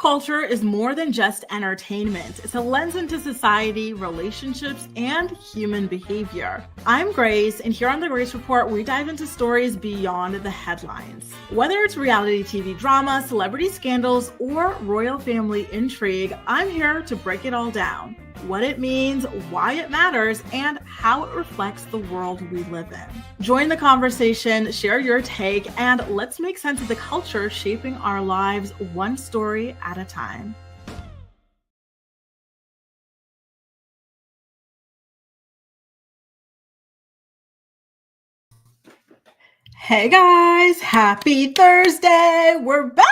culture is more than just entertainment. It's a lens into society, relationships, and human behavior. I'm Grace, and here on The Grace Report, we dive into stories beyond the headlines. Whether it's reality TV drama, celebrity scandals, or royal family intrigue, I'm here to break it all down. What it means, why it matters, and how it reflects the world we live in. Join the conversation, share your take, and let's make sense of the culture shaping our lives one story at a time. Hey guys, happy Thursday. We're back.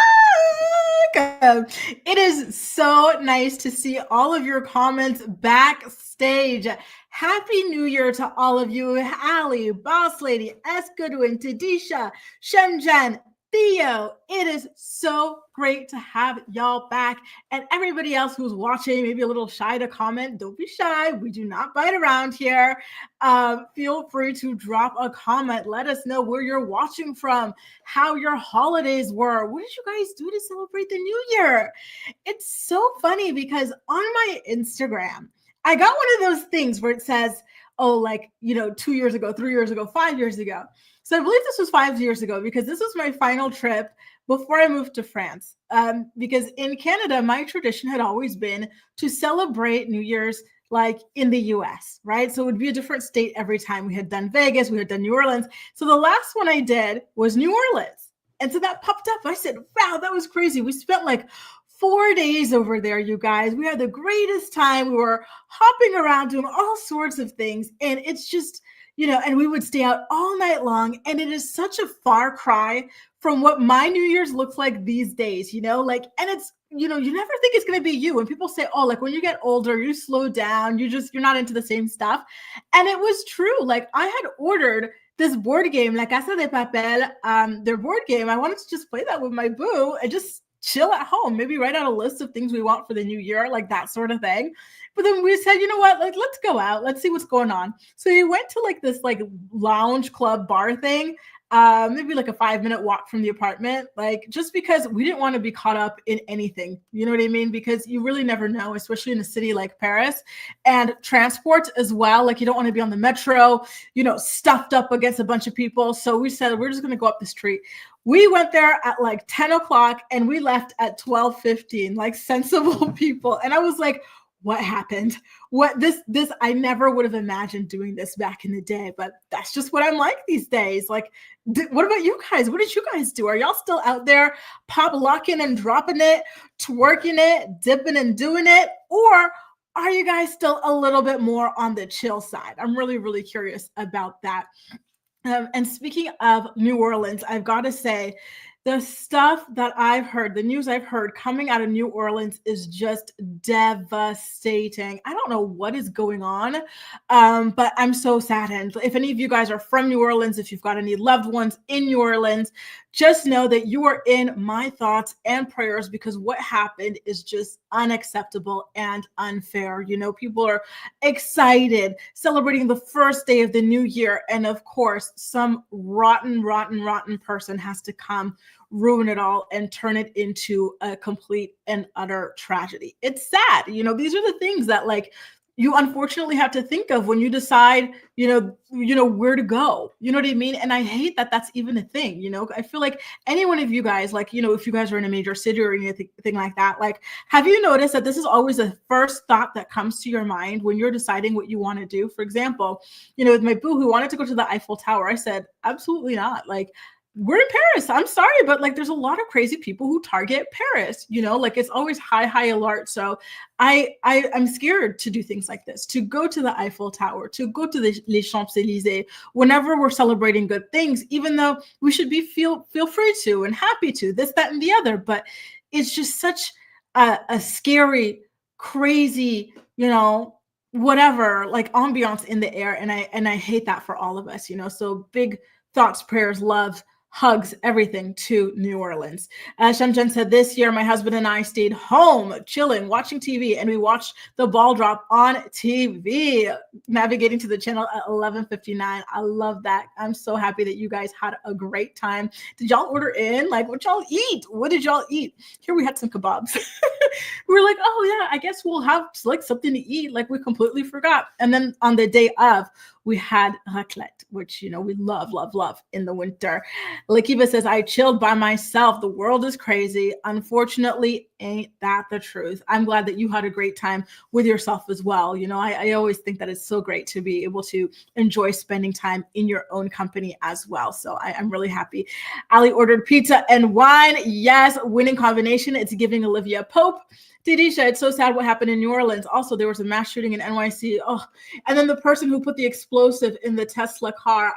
It is so nice to see all of your comments backstage. Happy New Year to all of you. Allie, Boss Lady, S. Goodwin, Tadisha, Shenzhen, Theo. It is so great to have y'all back. And everybody else who's watching, maybe a little shy to comment, don't be shy. We do not bite around here. Feel free to drop a comment. Let us know where you're watching from, how your holidays were. What did you guys do to celebrate the new year? It's so funny because on my Instagram, I got one of those things where it says, oh, like, 2 years ago, 3 years ago, 5 years ago. So I believe this was 5 years ago because this was my final trip before I moved to France. Because in Canada, my tradition had always been to celebrate New Year's like in the US, right? So it would be a different state every time. We had done Vegas, we had done New Orleans. So the last one I did was New Orleans. And so that popped up. I said, wow, that was crazy. We spent like 4 days over there, you guys. We had the greatest time. We were hopping around doing all sorts of things. And it's just, and we would stay out all night long. And it is such a far cry from what my New Year's looks like these days, and it's, you never think it's going to be you. When people say, oh, like when you get older, you slow down, you're not into the same stuff. And it was true. Like I had ordered this board game, La Casa de Papel, their board game. I wanted to just play that with my boo and just chill at home, maybe write out a list of things we want for the new year, like that sort of thing. But then we said, you know what, like, let's go out. Let's see what's going on. So we went to like this like lounge club bar thing, maybe like a 5-minute walk from the apartment, like just because we didn't want to be caught up in anything. You know what I mean? Because you really never know, especially in a city like Paris, and transport as well. Like you don't want to be on the metro, stuffed up against a bunch of people. So we said, we're just going to go up the street. We went there at like 10 o'clock and we left at 12:15, like sensible people. And I was like, what happened? I never would have imagined doing this back in the day, but that's just what I'm like these days. Like, what about you guys? What did you guys do? Are y'all still out there pop locking and dropping it, twerking it, dipping and doing it? Or are you guys still a little bit more on the chill side? I'm really, really curious about that. And speaking of New Orleans, I've got to say, the stuff that I've heard, the news I've heard coming out of New Orleans is just devastating. I don't know what is going on, but I'm so saddened. If any of you guys are from New Orleans, if you've got any loved ones in New Orleans, just know that you are in my thoughts and prayers because what happened is just unacceptable and unfair. People are excited, celebrating the first day of the new year. And of course, some rotten person has to come ruin it all and turn it into a complete and utter tragedy. It's sad. These are the things that like you unfortunately have to think of when you decide, where to go. You know what I mean? And I hate that that's even a thing. I feel like any one of you guys, like, if you guys are in a major city or anything like that, like, have you noticed that this is always the first thought that comes to your mind when you're deciding what you want to do? For example, with my boo who wanted to go to the Eiffel Tower, I said, absolutely not. Like, we're in Paris. I'm sorry, but like there's a lot of crazy people who target Paris, like it's always high alert. So I'm scared to do things like this, to go to the Eiffel Tower, to go to the Les Champs-Élysées whenever we're celebrating good things, even though we should be feel free to and happy to this, that, and the other. But it's just such a scary, crazy, whatever, like ambiance in the air. And I hate that for all of us, so big thoughts, prayers, love, Hugs, everything to New Orleans. Shemjen said, this year, my husband and I stayed home, chilling, watching TV, and we watched the ball drop on TV, navigating to the channel at 11:59. I love that. I'm so happy that you guys had a great time. Did y'all order in? Like, what y'all eat? What did y'all eat? Here we had some kebabs. We were like, oh yeah, I guess we'll have like something to eat. Like, we completely forgot. And then on the day of, we had raclette, which, we love, love, love in the winter. Lakiva says, I chilled by myself. The world is crazy. Unfortunately, ain't that the truth? I'm glad that you had a great time with yourself as well. I always think that it's so great to be able to enjoy spending time in your own company as well. So I'm really happy. Ali ordered pizza and wine. Yes, winning combination. It's giving Olivia Pope. Didisha, it's so sad what happened in New Orleans. Also, there was a mass shooting in NYC. Oh, and then the person who put the explosive in the Tesla car.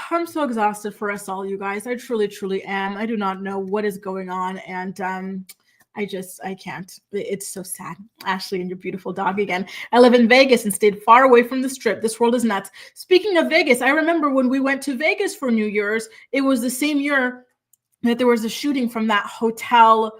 I'm so exhausted for us all, you guys. I truly, truly am. I do not know what is going on. And I can't. It's so sad. Ashley and your beautiful dog again. I live in Vegas and stayed far away from the strip. This world is nuts. Speaking of Vegas, I remember when we went to Vegas for New Year's, it was the same year that there was a shooting from that hotel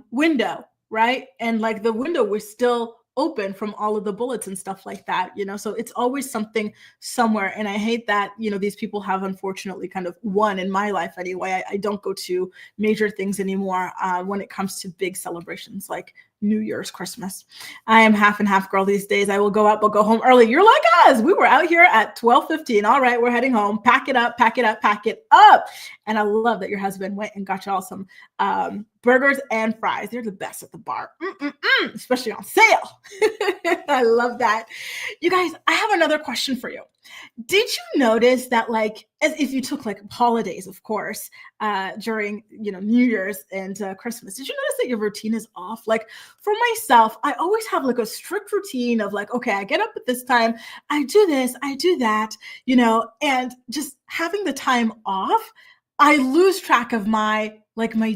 window, right? And like the window was still open from all of the bullets and stuff like that, so it's always something somewhere. And I hate that, these people have unfortunately kind of won in my life anyway. I don't go to major things anymore when it comes to big celebrations like New Year's, Christmas. I am half and half girl these days. I will go out, but go home early. You're like us. We were out here at 12:15. All right, we're heading home. Pack it up, pack it up, pack it up. And I love that your husband went and got y'all some burgers and fries. They're the best at the bar, especially on sale. I love that. You guys, I have another question for you. Did you notice that, like, as if you took like holidays, of course, during, New Year's and Christmas, did you notice that your routine is off? Like for myself, I always have like a strict routine of like, okay, I get up at this time, I do this, I do that, and just having the time off, I lose track of my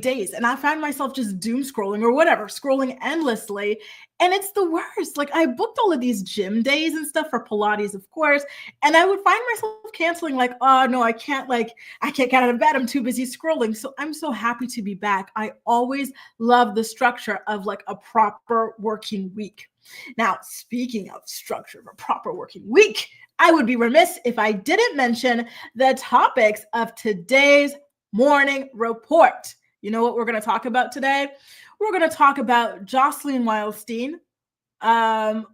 days, and I find myself just doom scrolling or whatever, scrolling endlessly. And it's the worst. Like I booked all of these gym days and stuff for Pilates, of course. And I would find myself canceling like, oh no, I can't get out of bed. I'm too busy scrolling. So I'm so happy to be back. I always love the structure of like a proper working week. Now, speaking of structure of a proper working week, I would be remiss if I didn't mention the topics of today's morning report. You know what we're going to talk about today? We're going to talk about Joselyn Wildstein.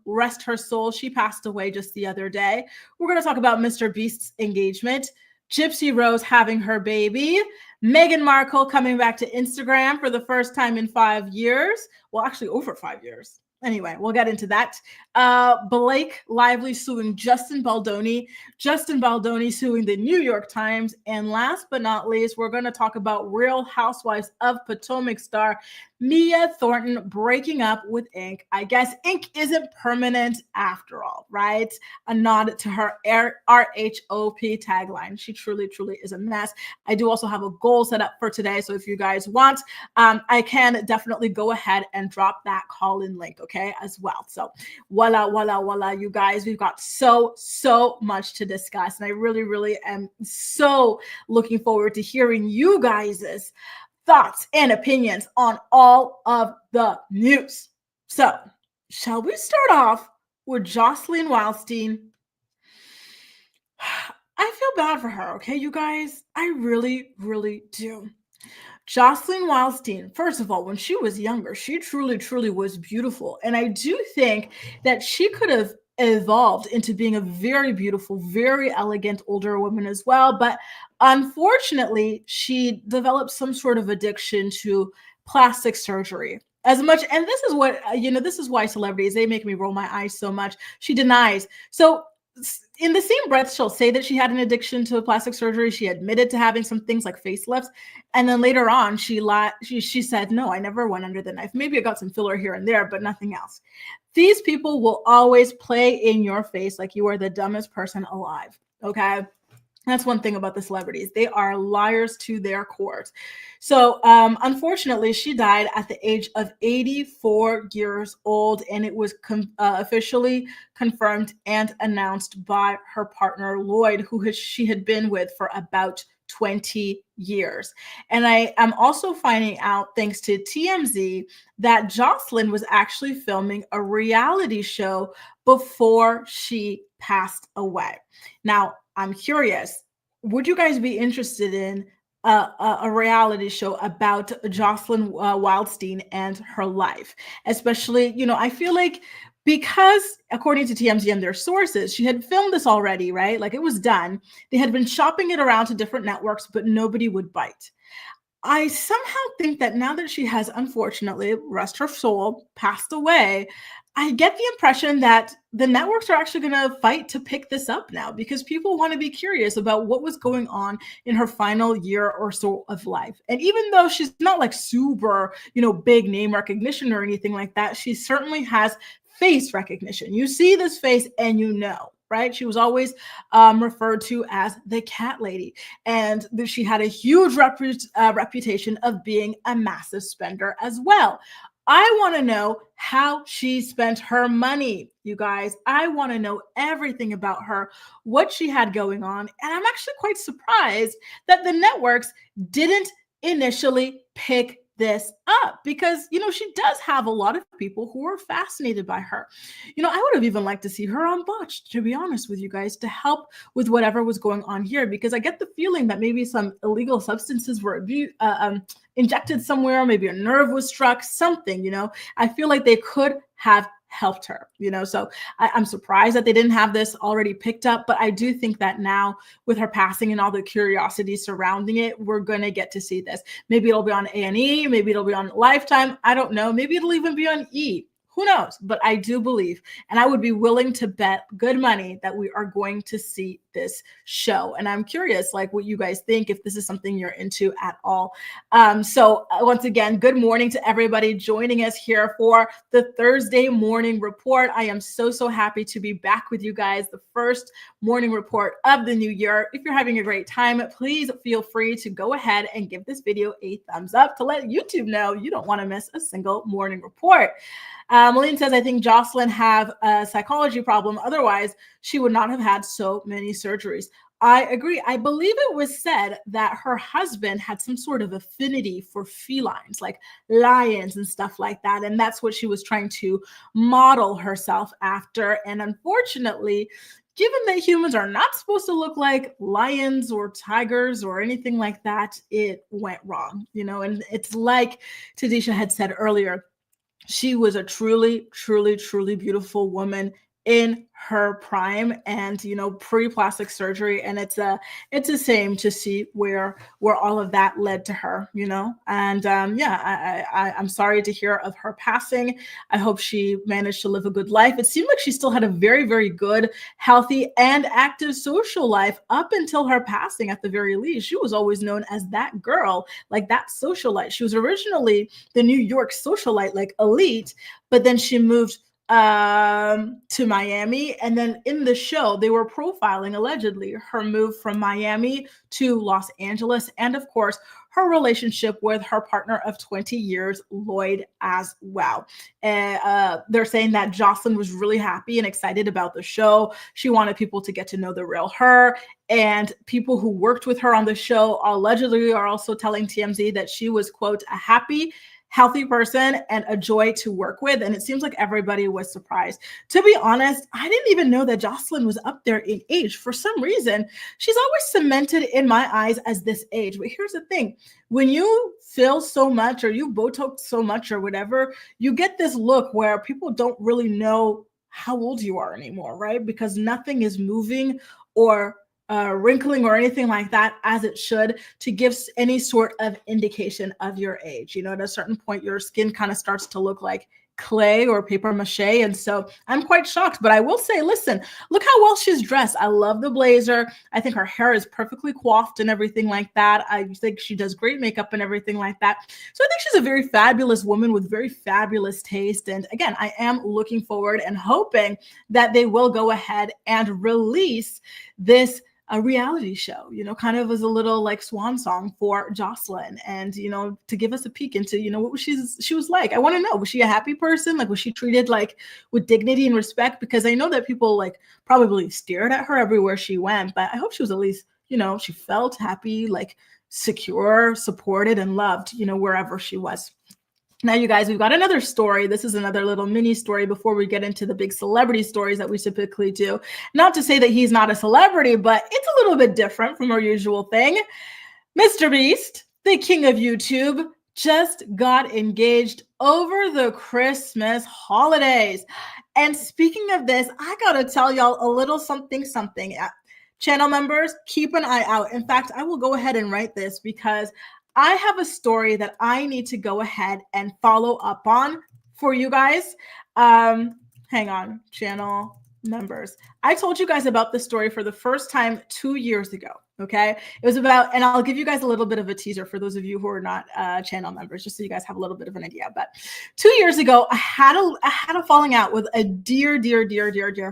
Rest her soul. She passed away just the other day. We're going to talk about Mr. Beast's engagement, Gypsy Rose having her baby, Meghan Markle coming back to Instagram for the first time in 5 years. Well, actually over 5 years. Anyway, we'll get into that. Blake Lively suing Justin Baldoni suing the New York Times. And last but not least, we're going to talk about Real Housewives of Potomac star Mia Thornton breaking up with Ink. I guess Ink isn't permanent after all, right? A nod to her RHOP tagline. She truly, truly is a mess. I do also have a goal set up for today. So if you guys want, I can definitely go ahead and drop that call-in link, okay, as well. So voila, voila, voila, you guys. We've got so much to discuss. And I really, really am so looking forward to hearing you guys' thoughts and opinions on all of the news. So, shall we start off with Joselyn Wildstein? I feel bad for her, okay, you guys? I really, really do. Joselyn Wildstein, first of all, when she was younger, she truly, truly was beautiful. And I do think that she could have evolved into being a very beautiful, very elegant older woman as well. But unfortunately, she developed some sort of addiction to plastic surgery. As much, and this is what, this is why celebrities, they make me roll my eyes so much. She denies. So in the same breath, she'll say that she had an addiction to plastic surgery. She admitted to having some things like facelifts. And then later on, she said, no, I never went under the knife. Maybe I got some filler here and there, but nothing else. These people will always play in your face like you are the dumbest person alive, okay? That's one thing about the celebrities. They are liars to their cores. So, unfortunately, she died at the age of 84 years old, and it was officially confirmed and announced by her partner, Lloyd, she had been with for about 20 years. And I am also finding out, thanks to TMZ, that Joselyn was actually filming a reality show before she passed away. Now, I'm curious, would you guys be interested in a reality show about Joselyn Wildstein and her life? Especially, I feel like, because according to TMZ and their sources, she had filmed this already, right? Like, it was done. They had been shopping it around to different networks, but nobody would bite. I somehow think that now that she has, unfortunately, rest her soul, passed away, I get the impression that the networks are actually going to fight to pick this up now, because people want to be curious about what was going on in her final year or so of life. And even though she's not like super, big name recognition or anything like that, she certainly has face recognition. You see this face and right? She was always referred to as the cat lady. And she had a huge reputation of being a massive spender as well. I want to know how she spent her money, you guys. I want to know everything about her, what she had going on. And I'm actually quite surprised that the networks didn't initially pick this up, because she does have a lot of people who are fascinated by her. I would have even liked to see her on Botched, to be honest with you guys, to help with whatever was going on here, because I get the feeling that maybe some illegal substances were injected somewhere, maybe a nerve was struck, something. I feel like they could have helped her, so I'm surprised that they didn't have this already picked up. But I do think that now, with her passing and all the curiosity surrounding it, we're going to get to see this. Maybe it'll be on A&E, maybe it'll be on Lifetime, I don't know, maybe it'll even be on E. Who knows? But I do believe, and I would be willing to bet good money, that we are going to see this show. And I'm curious, like, what you guys think, if this is something you're into at all. So once again, good morning to everybody joining us here for the Thursday morning report. I am so happy to be back with you guys, the first morning report of the new year. If you're having a great time, please feel free to go ahead and give this video a thumbs up to let YouTube know you don't want to miss a single morning report. Malene says, I think Joselyn have a psychology problem. Otherwise, she would not have had so many surgeries. I agree. I believe it was said that her husband had some sort of affinity for felines, like lions and stuff like that. And that's what she was trying to model herself after. And unfortunately, given that humans are not supposed to look like lions or tigers or anything like that, it went wrong, and it's like Tadisha had said earlier, she was a truly beautiful woman in her prime, and pre-plastic surgery. And it's a shame to see where all of that led to her, and I'm sorry to hear of her passing. I hope she managed to live a good life. It seemed like she still had a very good, healthy and active social life up until her passing. At the very least, she was always known as that girl, like that socialite. She was originally the New York socialite, like elite, but then she moved to Miami. And then in the show, they were profiling, allegedly, her move from Miami to Los Angeles. And of course, her relationship with her partner of 20 years, Lloyd, as well. They're saying that Joselyn was really happy and excited about the show. She wanted people to get to know the real her. And people who worked with her on the show allegedly are also telling TMZ that she was, quote, a happy, healthy person and a joy to work with. And it seems like everybody was surprised. To be honest, I didn't even know that Joselyn was up there in age. For some reason, she's always cemented in my eyes as this age. But here's the thing. When you fill so much, or you Botox so much or whatever, you get this look where people don't really know how old you are anymore, right? Because nothing is moving or wrinkling or anything like that as it should, to give any sort of indication of your age. At a certain point, your skin kind of starts to look like clay or paper mache. And so I'm quite shocked, but I will say, listen, look how well she's dressed. I love the blazer. I think her hair is perfectly coiffed and everything like that. I think she does great makeup and everything like that. So I think she's a very fabulous woman with very fabulous taste. And again, I am looking forward and hoping that they will go ahead and release this a reality show, kind of as a little like swan song for Joselyn, and to give us a peek into what she was like. I want to know, was she a happy person? Like, was she treated like with dignity and respect? Because I know that people like probably stared at her everywhere she went, but I hope she was at least she felt happy, like secure, supported, and loved wherever she was. Now, you guys, we've got another story. This is another little mini story before we get into the big celebrity stories that we typically do. Not to say that he's not a celebrity, but it's a little bit different from our usual thing. Mr. Beast, the king of YouTube, just got engaged over the Christmas holidays. And speaking of this, I got to tell y'all a little something. Channel members, keep an eye out. In fact, I will go ahead and write this because I have a story that I need to go ahead and follow up on for you guys. Hang on, channel members. I told you guys about this story for the first time 2 years ago. Okay. It was about, and I'll give you guys a little bit of a teaser for those of you who are not channel members, just so you guys have a little bit of an idea. But 2 years ago, I had a falling out with a dear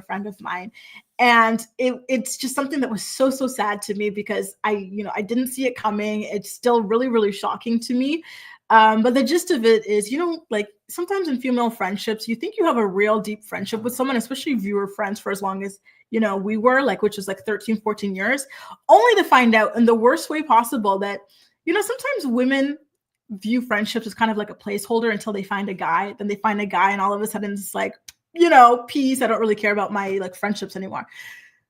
friend of mine. And it's just something that was so sad to me because I didn't see it coming. It's still really shocking to me. But the gist of it is, like sometimes in female friendships, you think you have a real deep friendship with someone, especially if you were friends for as long as, we were, like, which was like 13, 14 years, only to find out in the worst way possible that, sometimes women view friendships as kind of like a placeholder until they find a guy. Then they find a guy and all of a sudden it's like, peace. I don't really care about my like friendships anymore.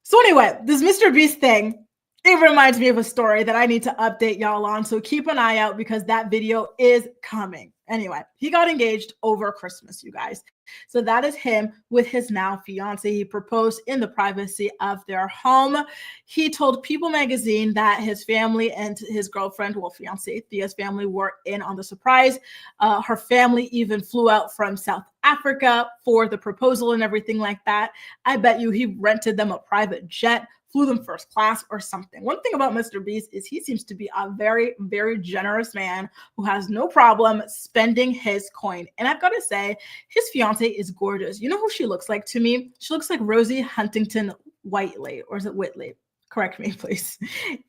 So anyway, this Mr. Beast thing, it reminds me of a story that I need to update y'all on. So keep an eye out because that video is coming. Anyway, he got engaged over Christmas, you guys. So that is him with his now fiance. He proposed in the privacy of their home. He told People magazine that his family and his girlfriend, well, fiance, Thea's family, were in on the surprise. Her family even flew out from South Africa for the proposal and everything like that. I bet you he rented them a private jet, flew them first class or something. One thing about Mr. Beast is he seems to be a very generous man who has no problem spending his coin. And I've got to say, his fiance is gorgeous. You know who she looks like to me? She looks like Rosie Huntington Whiteley, or is it Whitley? Correct me, please,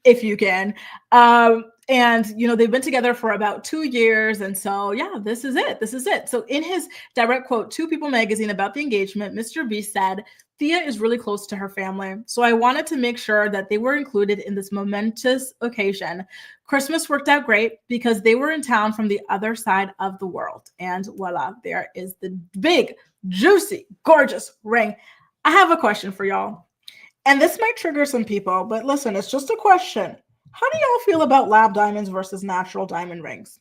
if you can. And, they've been together for about 2 years. And so, yeah, this is it. So in his direct quote to People magazine about the engagement, Mr. B said, Thea is really close to her family, so I wanted to make sure that they were included in this momentous occasion. Christmas worked out great because they were in town from the other side of the world. And voila, there is the big, juicy, gorgeous ring. I have a question for y'all. And this might trigger some people, but listen, it's just a question. How do y'all feel about lab diamonds versus natural diamond rings?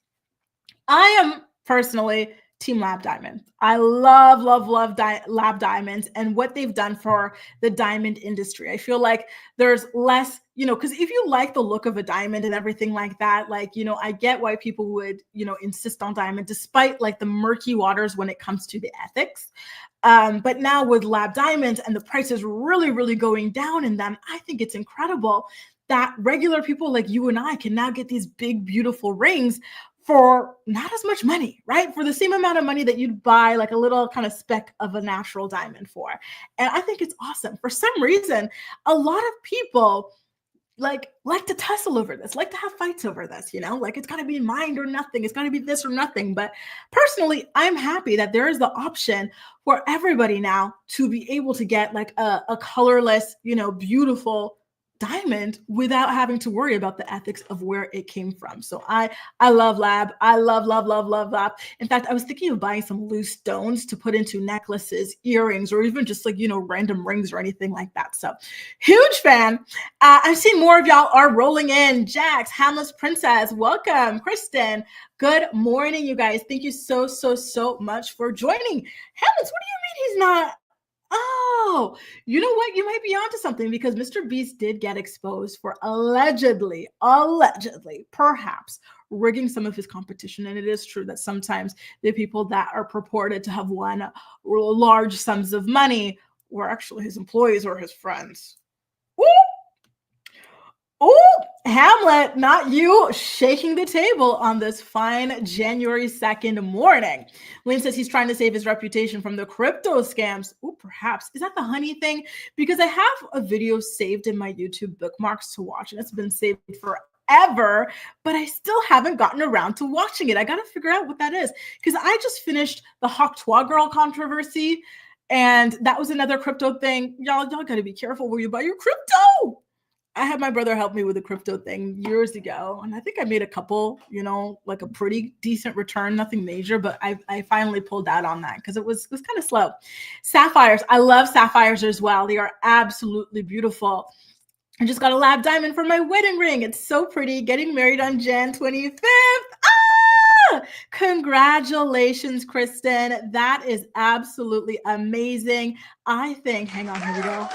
I am personally Team Lab Diamond. I love Lab Diamonds and what they've done for the diamond industry. I feel like there's less, because if you like the look of a diamond and everything like that, like, I get why people would, insist on diamond despite like the murky waters when it comes to the ethics. But now with Lab Diamonds and the prices really going down in them, I think it's incredible that regular people like you and I can now get these big, beautiful rings for not as much money, right? For the same amount of money that you'd buy like a little kind of speck of a natural diamond for. And I think it's awesome. For some reason, a lot of people like to tussle over this, like to have fights over this, like it's got to be mine or nothing. It's got to be this or nothing. But personally, I'm happy that there is the option for everybody now to be able to get like a colorless, beautiful diamond without having to worry about the ethics of where it came from. So I love Lab. I love Lab. In fact, I was thinking of buying some loose stones to put into necklaces, earrings, or even just like, random rings or anything like that. So huge fan. I've seen more of y'all are rolling in. Jax, Hamlet's Princess, welcome. Kristen, good morning, you guys. Thank you so much for joining. Hamlet's, what do you mean he's not? Oh, you know what? You might be onto something because Mr. Beast did get exposed for allegedly, perhaps rigging some of his competition. And it is true that sometimes the people that are purported to have won large sums of money were actually his employees or his friends. Ooh. Oh, Hamlet, not you, shaking the table on this fine January 2nd morning. Lane says he's trying to save his reputation from the crypto scams. Oh, perhaps. Is that the honey thing? Because I have a video saved in my YouTube bookmarks to watch, and it's been saved forever, but I still haven't gotten around to watching it. I got to figure out what that is, because I just finished the Hawk Girl controversy, and that was another crypto thing. Y'all got to be careful where you buy your crypto. I had my brother help me with the crypto thing years ago, and I think I made a couple, like a pretty decent return, nothing major, but I finally pulled out on that because it was kind of slow. Sapphires, I love sapphires as well. They are absolutely beautiful. I just got a lab diamond for my wedding ring. It's so pretty. Getting married on Jan 25th. Ah! Congratulations, Kristen. That is absolutely amazing. I think, hang on, here we go.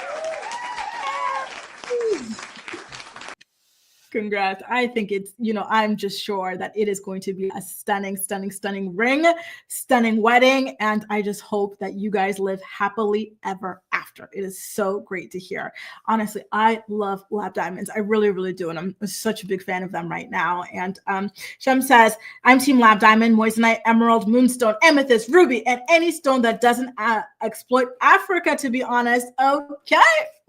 Congrats. I think it's, I'm just sure that it is going to be a stunning, stunning, stunning ring, stunning wedding. And I just hope that you guys live happily ever after. It is so great to hear. Honestly, I love lab diamonds. I really, really do. And I'm such a big fan of them right now. And Shem says, I'm team lab diamond, moissanite, emerald, moonstone, amethyst, ruby, and any stone that doesn't exploit Africa, to be honest. Okay.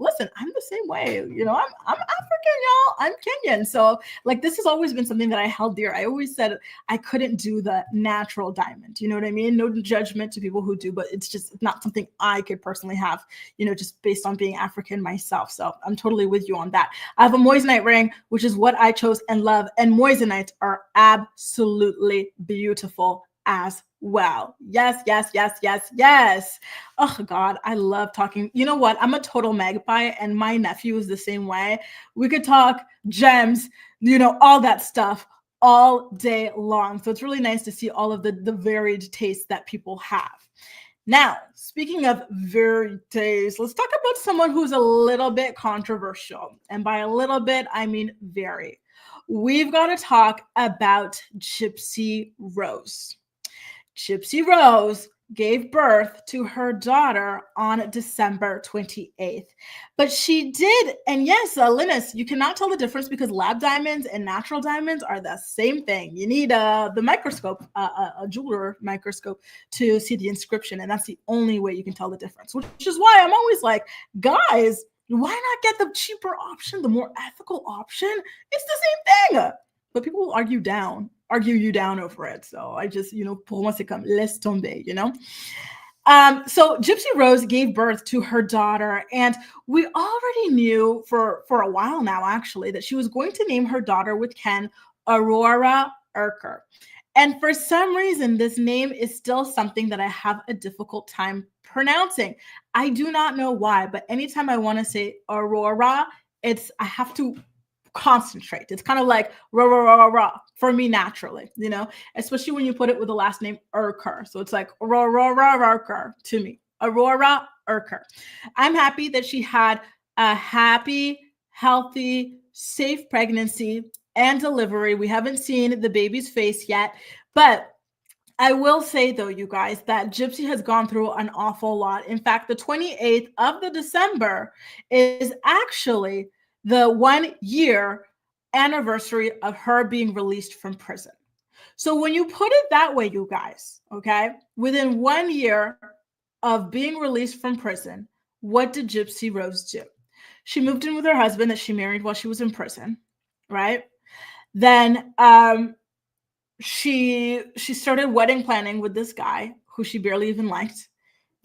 Listen, I'm the same way. I'm African, y'all. I'm Kenyan. So this has always been something that I held dear. I always said I couldn't do the natural diamond. You know what I mean? No judgment to people who do, but it's just not something I could personally have, just based on being African myself. So I'm totally with you on that. I have a moissanite ring, which is what I chose and love. And moissanites are absolutely beautiful as well. Yes, yes, yes, yes, yes. Oh God, I love talking. You know what? I'm a total magpie, and my nephew is the same way. We could talk gems, all that stuff all day long. So it's really nice to see all of the varied tastes that people have. Now, speaking of varied tastes, let's talk about someone who's a little bit controversial. And by a little bit, I mean very. We've got to talk about Gypsy Rose. Gypsy Rose gave birth to her daughter on December 28th. But she did, and yes, Linus, you cannot tell the difference because lab diamonds and natural diamonds are the same thing. You need the microscope, a jeweler microscope, to see the inscription, and that's the only way you can tell the difference, which is why I'm always like, guys, why not get the cheaper option, the more ethical option? It's the same thing. But people will argue you down over it. So I just, pour moi, c'est comme, laisse tomber, So Gypsy Rose gave birth to her daughter, and we already knew for a while now, actually, that she was going to name her daughter with Ken Aurora Urker. And for some reason, this name is still something that I have a difficult time pronouncing. I do not know why, but anytime I want to say Aurora, I have to concentrate. It's kind of like rah, rah, rah, rah, rah for me naturally, especially when you put it with the last name Urker. So it's like rah, rah, rah, Urker to me. Aurora Urker. I'm happy that she had a happy, healthy, safe pregnancy and delivery. We haven't seen the baby's face yet, but I will say, though, you guys, that Gypsy has gone through an awful lot. In fact, the 28th of the December is actually the 1 year anniversary of her being released from prison. So when you put it that way, you guys, okay, within 1 year of being released from prison, what did Gypsy Rose do? She moved in with her husband that she married while she was in prison, right? Then she started wedding planning with this guy who she barely even liked.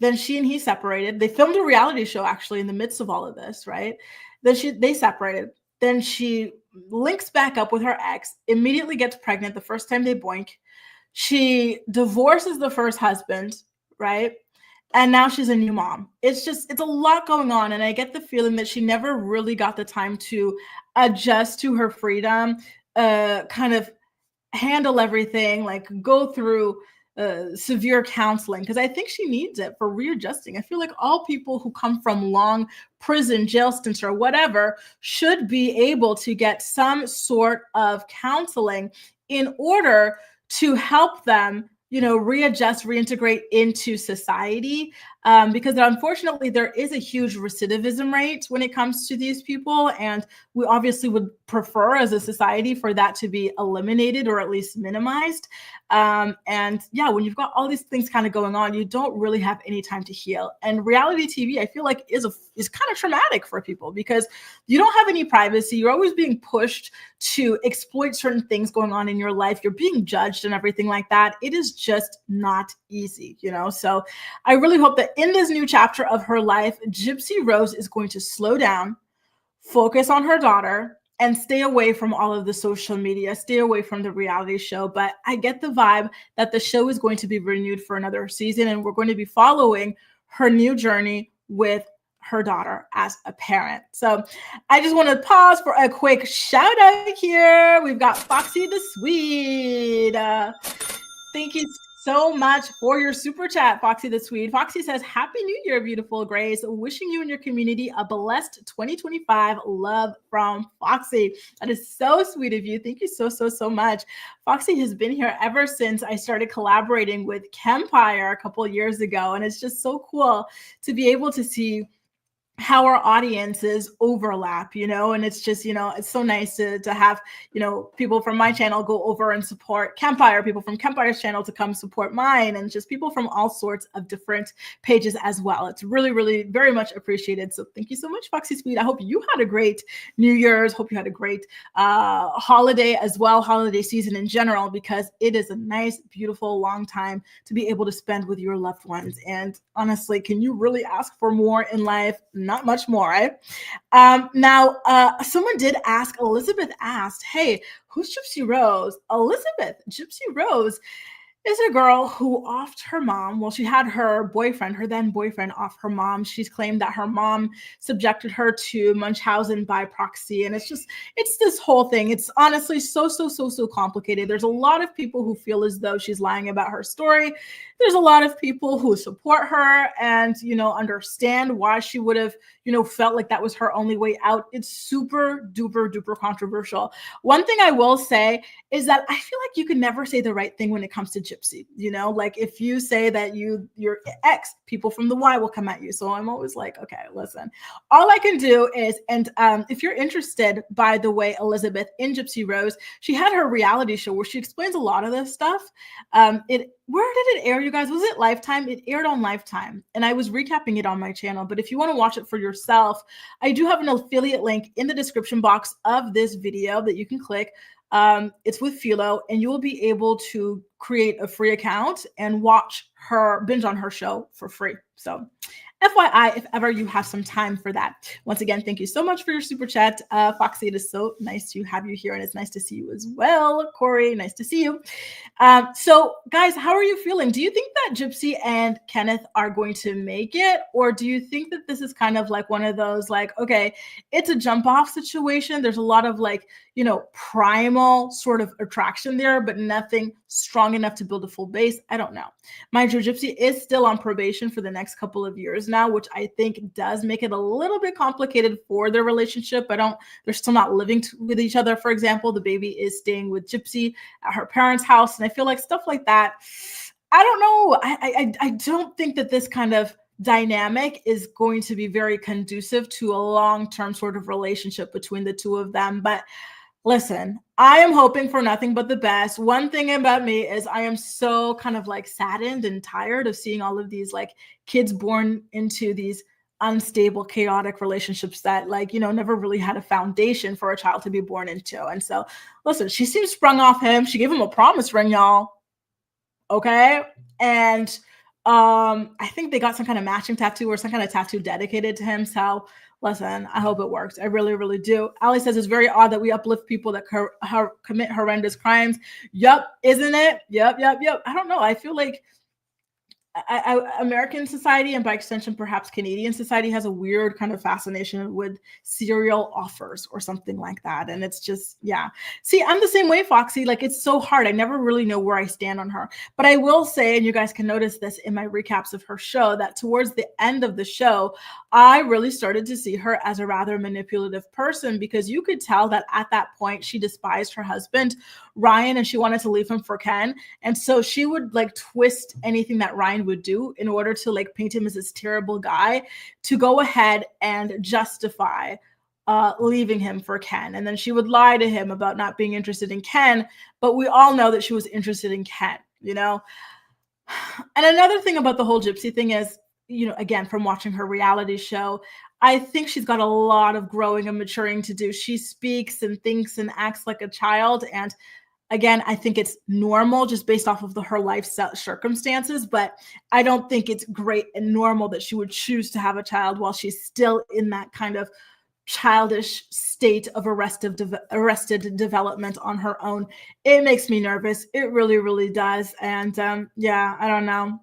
Then she and he separated. They filmed a reality show actually in the midst of all of this, right? Then they separated. Then she links back up with her ex, immediately gets pregnant the first time they boink. She divorces the first husband, right? And now she's a new mom. It's a lot going on. And I get the feeling that she never really got the time to adjust to her freedom, kind of handle everything, like go through severe counseling, because I think she needs it for readjusting. I feel like all people who come from long prison, jail stints, or whatever should be able to get some sort of counseling in order to help them, readjust, reintegrate into society. because unfortunately there is a huge recidivism rate when it comes to these people. And we obviously would prefer as a society for that to be eliminated or at least minimized. And yeah, when you've got all these things kind of going on, you don't really have any time to heal. And reality TV, I feel like is kind of traumatic for people because you don't have any privacy. You're always being pushed to exploit certain things going on in your life. You're being judged and everything like that. It is just not easy, you know? So I really hope that in this new chapter of her life, Gypsy Rose is going to slow down, focus on her daughter, and stay away from all of the social media, stay away from the reality show. But I get the vibe that the show is going to be renewed for another season, and we're going to be following her new journey with her daughter as a parent. So I just want to pause for a quick shout out here. We've got Foxy the Swede. Thank you so much for your super chat, Foxy the Swede. Foxy says, Happy New Year, beautiful Grace. Wishing you and your community a blessed 2025. Love from Foxy. That is so sweet of you. Thank you so much. Foxy has been here ever since I started collaborating with Chempire a couple of years ago. And it's just so cool to be able to see how our audiences overlap, you know, and it's just, you know, it's so nice to have, you know, people from my channel go over and support Chempire, people from Chempire's channel to come support mine, and just people from all sorts of different pages as well. It's really, really very much appreciated. So thank you so much, Foxy Sweet. I hope you had a great New Year's. Hope you had a great holiday as well, holiday season in general, because it is a nice, beautiful, long time to be able to spend with your loved ones. And honestly, can you really ask for more in life? Not much more, right? Now, someone did ask, Elizabeth asked, hey, who's Gypsy Rose? Elizabeth, Gypsy Rose is a girl who offed her mom. Well, she had her boyfriend, her then boyfriend, off her mom. She's claimed that her mom subjected her to Munchausen by proxy. And it's this whole thing. It's honestly so complicated. There's a lot of people who feel as though she's lying about her story. There's a lot of people who support her and, you know, understand why she would have, you know, felt like that was her only way out. It's super duper controversial. One thing I will say is that I feel like you can never say the right thing when it comes to Gypsy, you know, like if you say that your ex, people from the Y will come at you. So I'm always like, okay, listen, all I can do is, and if you're interested, by the way, Elizabeth, in Gypsy Rose, she had her reality show where she explains a lot of this stuff. Where did it air, you guys? Was it Lifetime? It aired on Lifetime, and I was recapping it on my channel. But if you want to watch it for yourself, I do have an affiliate link in the description box of this video that you can click. It's with Philo, and you will be able to create a free account and binge on her show for free. So FYI, if ever you have some time for that. Once again, thank you so much for your super chat. Foxy, it is so nice to have you here, and it's nice to see you as well. Corey, nice to see you. So guys, how are you feeling? Do you think that Gypsy and Kenneth are going to make it? Or do you think that this is kind of like one of those, like, okay, it's a jump off situation. There's a lot of like, you know, primal sort of attraction there, but nothing strong enough to build a full base. I don't know. Mind you, Gypsy is still on probation for the next couple of years now, which I think does make it a little bit complicated for their relationship. They're still not living with each other. For example, the baby is staying with Gypsy at her parents' house. And I feel like stuff like that, I don't know. I don't think that this kind of dynamic is going to be very conducive to a long-term sort of relationship between the two of them. But listen, I am hoping for nothing but the best. One thing about me is I am so kind of like saddened and tired of seeing all of these like kids born into these unstable, chaotic relationships that, like, you know, never really had a foundation for a child to be born into. And so, listen, she seems sprung off him. She gave him a promise ring, y'all. Okay. And I think they got some kind of matching tattoo or some kind of tattoo dedicated to him. So listen, I hope it works. I really, really do. Ali says it's very odd that we uplift people that commit horrendous crimes. Yup, isn't it? Yep. I don't know. I feel like American society, and by extension, perhaps Canadian society, has a weird kind of fascination with serial offers or something like that. And it's just, yeah. See, I'm the same way, Foxy. Like, it's so hard. I never really know where I stand on her. But I will say, and you guys can notice this in my recaps of her show, that towards the end of the show, I really started to see her as a rather manipulative person, because you could tell that at that point, she despised her husband, Ryan, and she wanted to leave him for Ken. And so she would like twist anything that Ryan would do in order to like paint him as this terrible guy, to go ahead and justify leaving him for Ken. And then she would lie to him about not being interested in Ken, but we all know that she was interested in Ken, you know? And another thing about the whole Gypsy thing is, you know, again, from watching her reality show, I think she's got a lot of growing and maturing to do. She speaks and thinks and acts like a child. And again, I think it's normal just based off of her life circumstances, but I don't think it's great and normal that she would choose to have a child while she's still in that kind of childish state of arrested development on her own. It makes me nervous. It really, really does. And yeah, I don't know.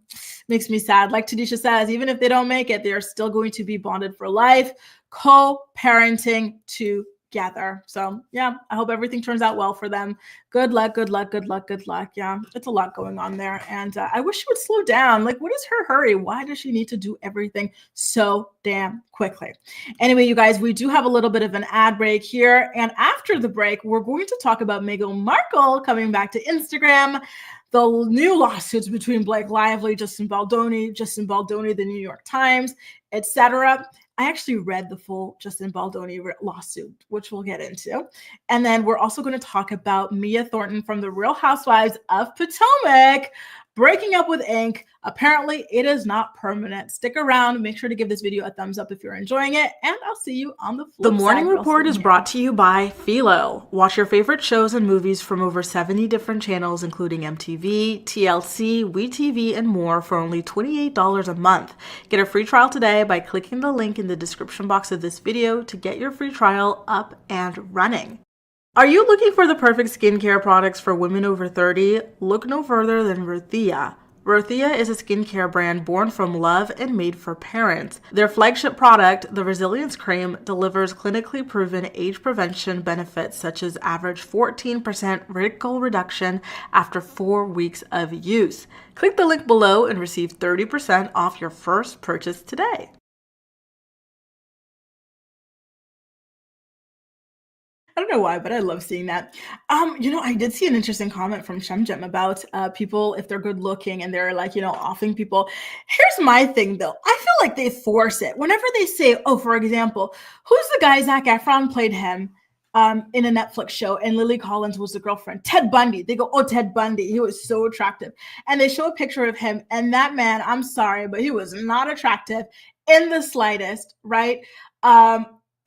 Makes me sad. Like Tadisha says, even if they don't make it, they are still going to be bonded for life, co-parenting together. So yeah, I hope everything turns out well for them. Good luck, good luck, good luck, good luck. Yeah, it's a lot going on there. And I wish she would slow down. Like, what is her hurry? Why does she need to do everything so damn quickly? Anyway, you guys, we do have a little bit of an ad break here. And after the break, we're going to talk about Meghan Markle coming back to Instagram, the new lawsuits between Blake Lively, Justin Baldoni, the New York Times, etc. I actually read the full Justin Baldoni lawsuit, which we'll get into. And then we're also going to talk about Mia Thornton from the Real Housewives of Potomac breaking up with Ink. Apparently, it is not permanent. Stick around. Make sure to give this video a thumbs up if you're enjoying it, and I'll see you on the flip side. The Morning Report is brought to you by Philo. Watch your favorite shows and movies from over 70 different channels, including MTV, TLC, WeTV, and more for only $28 a month. Get a free trial today by clicking the link in the description box of this video to get your free trial up and running. Are you looking for the perfect skincare products for women over 30? Look no further than Rothia. Rothia is a skincare brand born from love and made for parents. Their flagship product, the Resilience Cream, delivers clinically proven age prevention benefits such as average 14% wrinkle reduction after 4 weeks of use. Click the link below and receive 30% off your first purchase today. I don't know why, but I love seeing that. You know, I did see an interesting comment from Shemjem about people, if they're good looking and they're like, you know, offing people. Here's my thing though. I feel like they force it. Whenever they say, oh, for example, who's the guy Zac Efron played him in a Netflix show and Lily Collins was the girlfriend? Ted Bundy. They go, oh, Ted Bundy. He was so attractive. And they show a picture of him, and that man, I'm sorry, but he was not attractive in the slightest, right?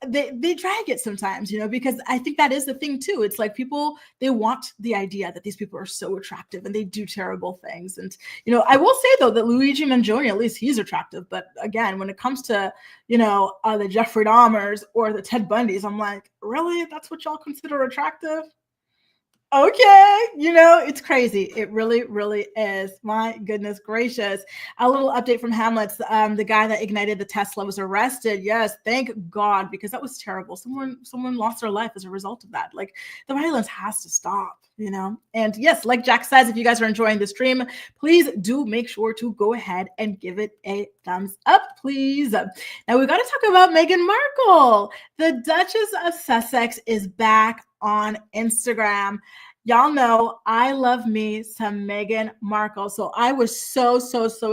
They drag it sometimes, you know, because I think that is the thing too. It's like people, they want the idea that these people are so attractive and they do terrible things. And, you know, I will say though that Luigi Mangione, at least he's attractive. But again, when it comes to, you know, the Jeffrey Dahmers or the Ted Bundys, I'm like, really? That's what y'all consider attractive? Okay, you know, it's crazy. It really, really is. My goodness gracious. A little update from Hamlet's. The guy that ignited the Tesla was arrested. Yes, thank God, because that was terrible. Someone lost their life as a result of that. Like, the violence has to stop, you know? And yes, like Jack says, if you guys are enjoying the stream, please do make sure to go ahead and give it a thumbs up, please. Now we got to talk about Meghan Markle. The Duchess of Sussex is back on Instagram. Y'all know I love me some Meghan Markle. So I was so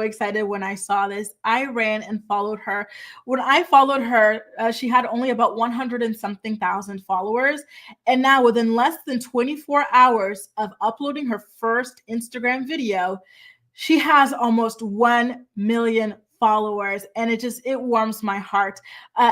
excited when I saw this. I ran and followed her. When I followed her, she had only about 100 and something thousand followers. And now within less than 24 hours of uploading her first Instagram video, she has almost 1 million followers, and it warms my heart,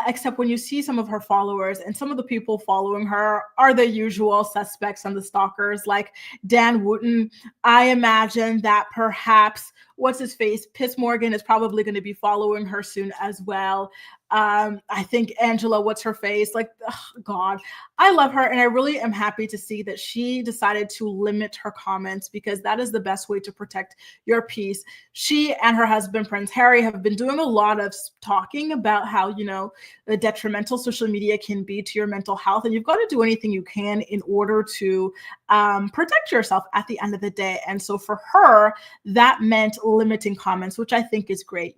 except when you see some of her followers, and some of the people following her are the usual suspects and the stalkers, like Dan Wooten. I imagine that perhaps what's his face, Piss Morgan, is probably going to be following her soon as well. I think Angela, what's her face? Like, oh God, I love her. And I really am happy to see that she decided to limit her comments, because that is the best way to protect your peace. She and her husband, Prince Harry, have been doing a lot of talking about how, you know, the detrimental social media can be to your mental health. And you've got to do anything you can in order to protect yourself at the end of the day. And so for her, that meant limiting comments, which I think is great,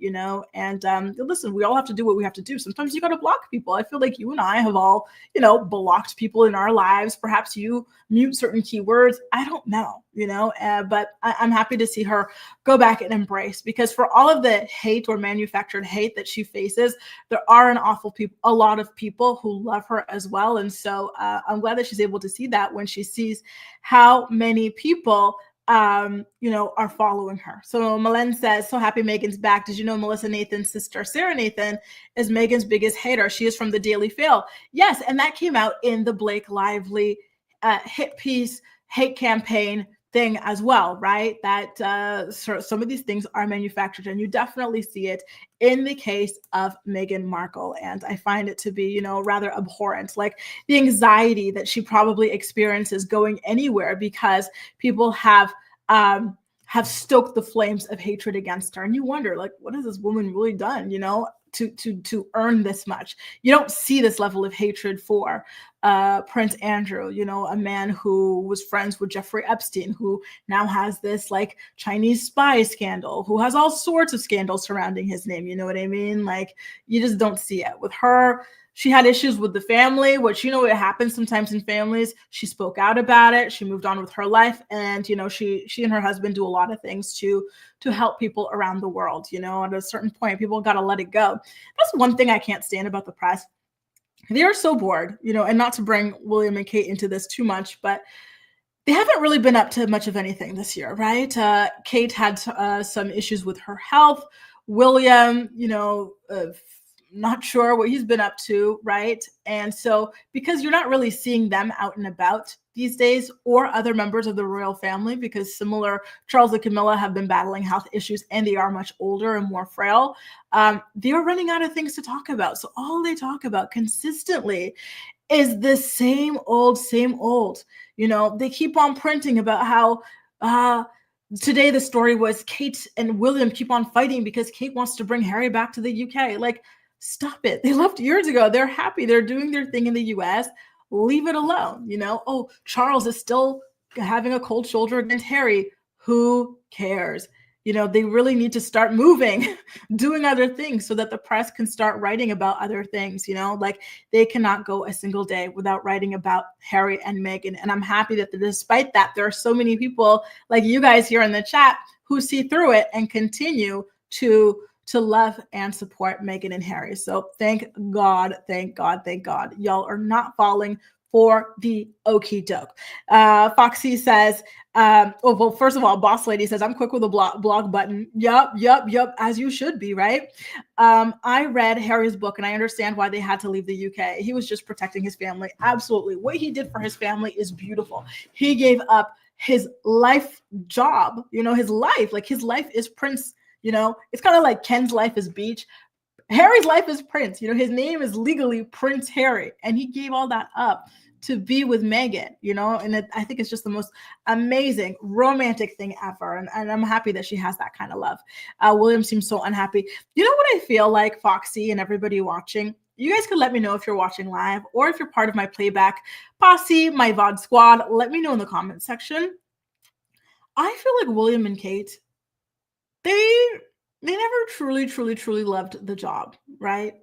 and listen, we all have to do what we have to do. Sometimes you got to block people. I feel like you and I have all, blocked people in our lives. Perhaps you mute certain keywords. I don't know, but I'm happy to see her go back and embrace, because for all of the hate or manufactured hate that she faces, there are a lot of people who love her as well. And so I'm glad that she's able to see that when she sees how many people are following her. So Malen says, so happy Meghan's back. Did you know Melissa Nathan's sister, Sarah Nathan, is Meghan's biggest hater? She is from the Daily Fail. Yes, and that came out in the Blake Lively hit piece, hate campaign thing as well, right? That some of these things are manufactured, and you definitely see it in the case of Meghan Markle. And I find it to be, rather abhorrent, like the anxiety that she probably experiences going anywhere because people have stoked the flames of hatred against her. And you wonder, like, what has this woman really done, to earn this much? You don't see this level of hatred for Prince Andrew, a man who was friends with Jeffrey Epstein, who now has this like Chinese spy scandal, who has all sorts of scandals surrounding his name. You know what I mean? Like, you just don't see it. With her, she had issues with the family, which, it happens sometimes in families. She spoke out about it. She moved on with her life. And, she and her husband do a lot of things to help people around the world. At a certain point, people got to let it go. That's one thing I can't stand about the press. They are so bored, and not to bring William and Kate into this too much, but they haven't really been up to much of anything this year, right? Kate had some issues with her health. William, not sure what he's been up to, right? And so because you're not really seeing them out and about these days, or other members of the royal family, because similar, Charles and Camilla have been battling health issues and they are much older and more frail, they are running out of things to talk about. So all they talk about consistently is the same old. They keep on printing about how today the story was Kate and William keep on fighting because Kate wants to bring Harry back to the UK. Like, stop it. They left years ago. They're happy. They're doing their thing in the US. Leave it alone. Oh, Charles is still having a cold shoulder against Harry. Who cares? They really need to start moving, doing other things so that the press can start writing about other things, like they cannot go a single day without writing about Harry and Meghan. And I'm happy that despite that, there are so many people like you guys here in the chat who see through it and continue to love and support Meghan and Harry. So thank God. Y'all are not falling for the okie doke. Foxy says, well, first of all, Boss Lady says, I'm quick with a blog button. Yup, as you should be, right? I read Harry's book and I understand why they had to leave the UK. He was just protecting his family. Absolutely. What he did for his family is beautiful. He gave up his life job, his life. Like, his life is Prince. It's kind of like Ken's life is Beach. Harry's life is Prince. His name is legally Prince Harry, and he gave all that up to be with Meghan, and I think it's just the most amazing romantic thing ever. And I'm happy that she has that kind of love. William seems so unhappy. You know what I feel like, Foxy and everybody watching? You guys could let me know if you're watching live or if you're part of my playback posse, my VOD squad. Let me know in the comment section. I feel like William and Kate, they never truly loved the job, right?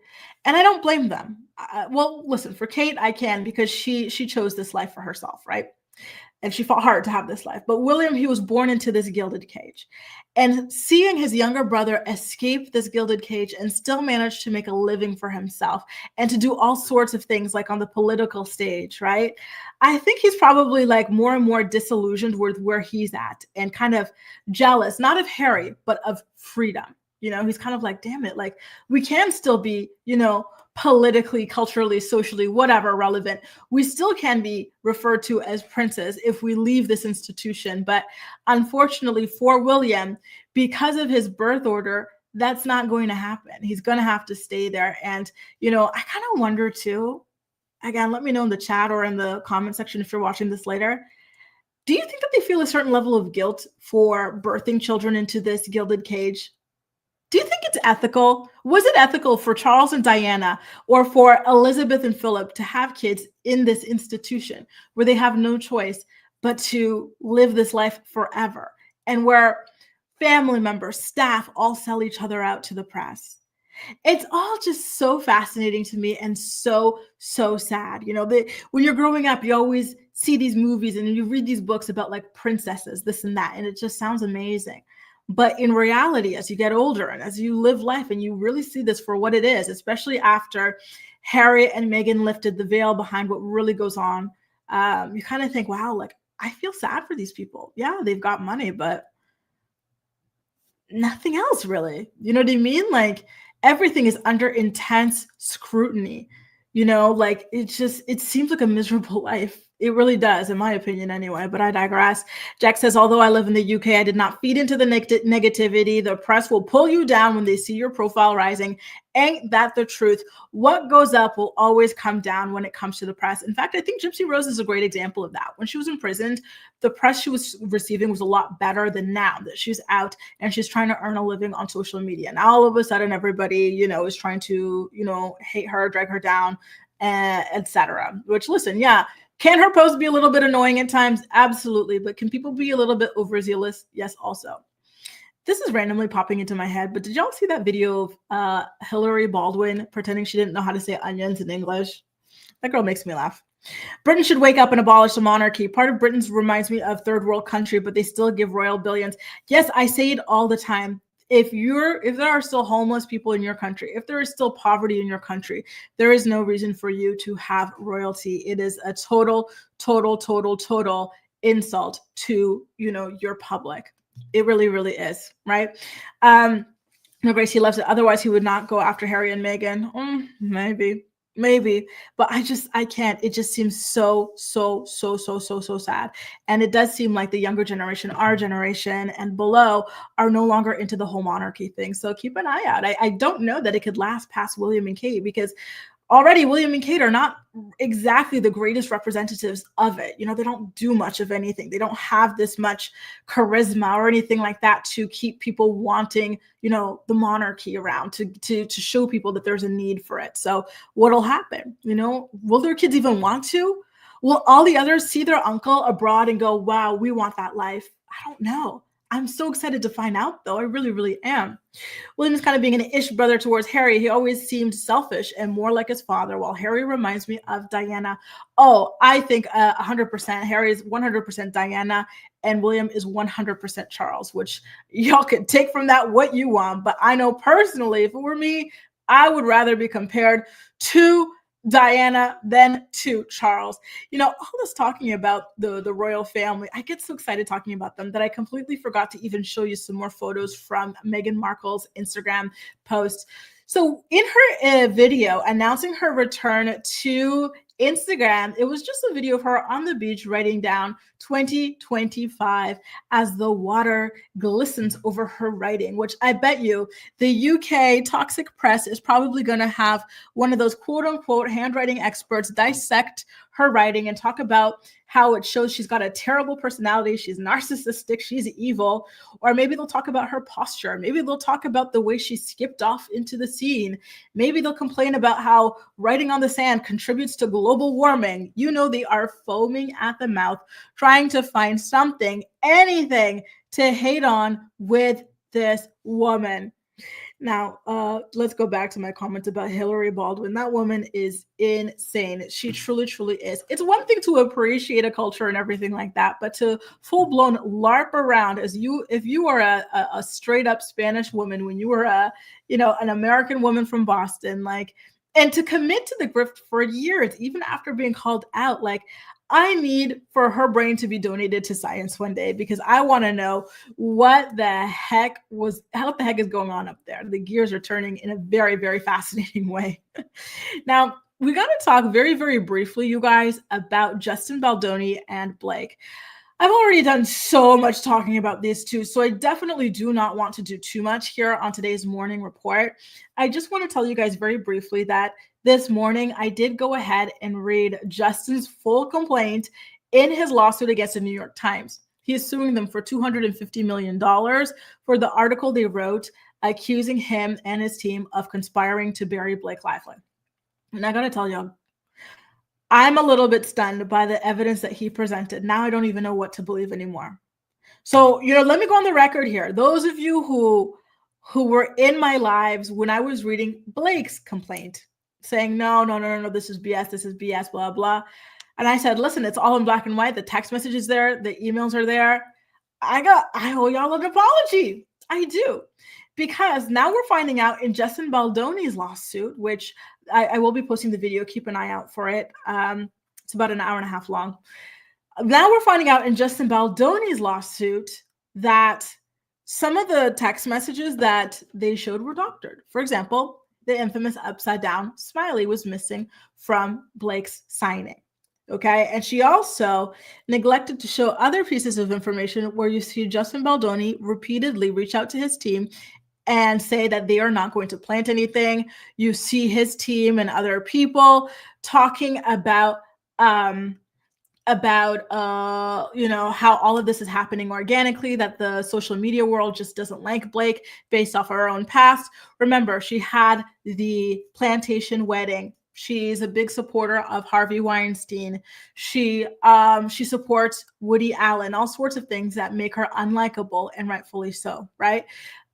And I don't blame them. Well, listen, for Kate, I can, because she chose this life for herself, right? And she fought hard to have this life. But William, he was born into this gilded cage. And seeing his younger brother escape this gilded cage and still manage to make a living for himself and to do all sorts of things, like on the political stage, right? I think he's probably like more and more disillusioned with where he's at and kind of jealous, not of Harry, but of freedom. He's kind of like, damn it, like, we can still be, politically, culturally, socially, whatever, relevant. We still can be referred to as princes if we leave this institution. But unfortunately for William, because of his birth order, that's not going to happen. He's going to have to stay there. And, I kind of wonder too, again, let me know in the chat or in the comment section if you're watching this later. Do you think that they feel a certain level of guilt for birthing children into this gilded cage? Do you think it's ethical? Was it ethical for Charles and Diana or for Elizabeth and Philip to have kids in this institution where they have no choice but to live this life forever? And where family members, staff all sell each other out to the press. It's all just so fascinating to me and so sad. When you're growing up, you always see these movies and you read these books about like princesses, this and that, and it just sounds amazing. But in reality, as you get older and as you live life and you really see this for what it is, especially after Harry and Meghan lifted the veil behind what really goes on, you kind of think, wow, like I feel sad for these people. Yeah, they've got money, but nothing else really. You know what I mean? Like everything is under intense scrutiny. Like it seems like a miserable life. It really does, in my opinion, anyway, but I digress. Jack says, although I live in the UK, I did not feed into the negativity. The press will pull you down when they see your profile rising. Ain't that the truth? What goes up will always come down when it comes to the press. In fact, I think Gypsy Rose is a great example of that. When she was imprisoned, the press she was receiving was a lot better than now that she's out and she's trying to earn a living on social media. Now, all of a sudden, everybody, is trying to, hate her, drag her down, etc. Which, listen, yeah, can her posts be a little bit annoying at times? Absolutely. But can people be a little bit overzealous? Yes, also. This is randomly popping into my head, but did y'all see that video of Hillary Baldwin pretending she didn't know how to say onions in English? That girl makes me laugh. Britain should wake up and abolish the monarchy. Part of Britain reminds me of third world country, but they still give royal billions. Yes, I say it all the time. If there are still homeless people in your country, if there is still poverty in your country, there is no reason for you to have royalty. It is a total insult to, your public. It really, really is, right? No, Grace, he loves it. Otherwise, he would not go after Harry and Meghan. Maybe, but I can't. It just seems so sad. And it does seem like the younger generation, our generation and below, are no longer into the whole monarchy thing. So keep an eye out. I don't know that it could last past William and Kate, because already William and Kate are not exactly the greatest representatives of it. They don't do much of anything. They don't have this much charisma or anything like that to keep people wanting, the monarchy around, to show people that there's a need for it. So what'll happen? Will their kids even want to? Will all the others see their uncle abroad and go, wow, we want that life? I don't know. I'm so excited to find out, though. I really, really am. William is kind of being an ish brother towards Harry. He always seemed selfish and more like his father, while Harry reminds me of Diana. Oh, I think 100%. Harry is 100% Diana, and William is 100% Charles, which y'all can take from that what you want. But I know personally, if it were me, I would rather be compared to Diana than to Charles. All this talking about the royal family, I get so excited talking about them that I completely forgot to even show you some more photos from Meghan Markle's Instagram post. So in her video announcing her return to Instagram, it was just a video of her on the beach writing down 2025 as the water glistens over her writing, which I bet you the UK toxic press is probably going to have one of those quote unquote handwriting experts dissect her writing and talk about how it shows she's got a terrible personality, she's narcissistic, she's evil. Or maybe they'll talk about her posture. Maybe they'll talk about the way she skipped off into the scene. Maybe they'll complain about how writing on the sand contributes to global warming. They are foaming at the mouth, trying to find something, anything to hate on with this woman. Now, let's go back to my comments about Hillary Baldwin. That woman is insane. She truly, truly is. It's one thing to appreciate a culture and everything like that, but to full-blown LARP around if you are a straight up Spanish woman, when you were an American woman from Boston, and to commit to the grift for years, even after being called out, I need for her brain to be donated to science one day, because I want to know what the heck is going on up there. The gears are turning in a very, very fascinating way. Now, we got to talk very, very briefly, you guys, about Justin Baldoni and Blake. I've already done so much talking about these two, so I definitely do not want to do too much here on today's morning report. I just want to tell you guys very briefly that this morning I did go ahead and read Justin's full complaint in his lawsuit against the New York Times. He is suing them for $250 million for the article they wrote accusing him and his team of conspiring to bury Blake Lively. And I got to tell you, I'm a little bit stunned by the evidence that he presented. Now I don't even know what to believe anymore. So, let me go on the record here. Those of you who were in my lives when I was reading Blake's complaint, saying, no, this is BS, blah, blah. And I said, listen, it's all in black and white. The text message is there. The emails are there. I owe y'all an apology. I do. Because now we're finding out in Justin Baldoni's lawsuit, which I will be posting the video. Keep an eye out for it. It's about an hour and a half long. Now we're finding out in Justin Baldoni's lawsuit that some of the text messages that they showed were doctored. For example, the infamous upside down smiley was missing from Blake's signing. Okay. And she also neglected to show other pieces of information where you see Justin Baldoni repeatedly reach out to his team and say that they are not going to plant anything. You see his team and other people talking about how all of this is happening organically, that the social media world just doesn't like Blake based off of her own past. Remember, she had the plantation wedding. She's a big supporter of Harvey Weinstein. She supports Woody Allen, all sorts of things that make her unlikable, and rightfully so, right?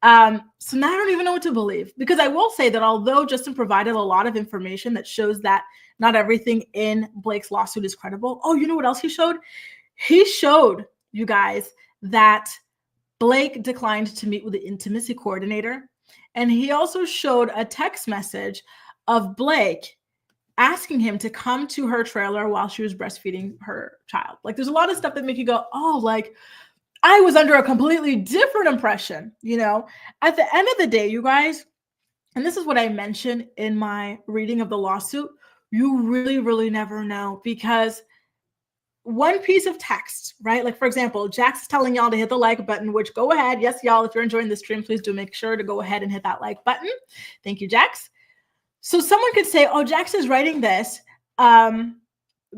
So now I don't even know what to believe, because I will say that although Justin provided a lot of information that shows that not everything in Blake's lawsuit is credible. Oh, you know what else he showed? He showed, you guys, that Blake declined to meet with the intimacy coordinator. And he also showed a text message of Blake asking him to come to her trailer while she was breastfeeding her child. Like, there's a lot of stuff that make you go, oh, like, I was under a completely different impression, At the end of the day, you guys, and this is what I mentioned in my reading of the lawsuit, you really, really never know, because one piece of text, right? Like, for example, Jax is telling y'all to hit the like button, which go ahead. Yes, y'all, if you're enjoying the stream, please do make sure to go ahead and hit that like button. Thank you, Jax. So someone could say, oh, Jax is writing this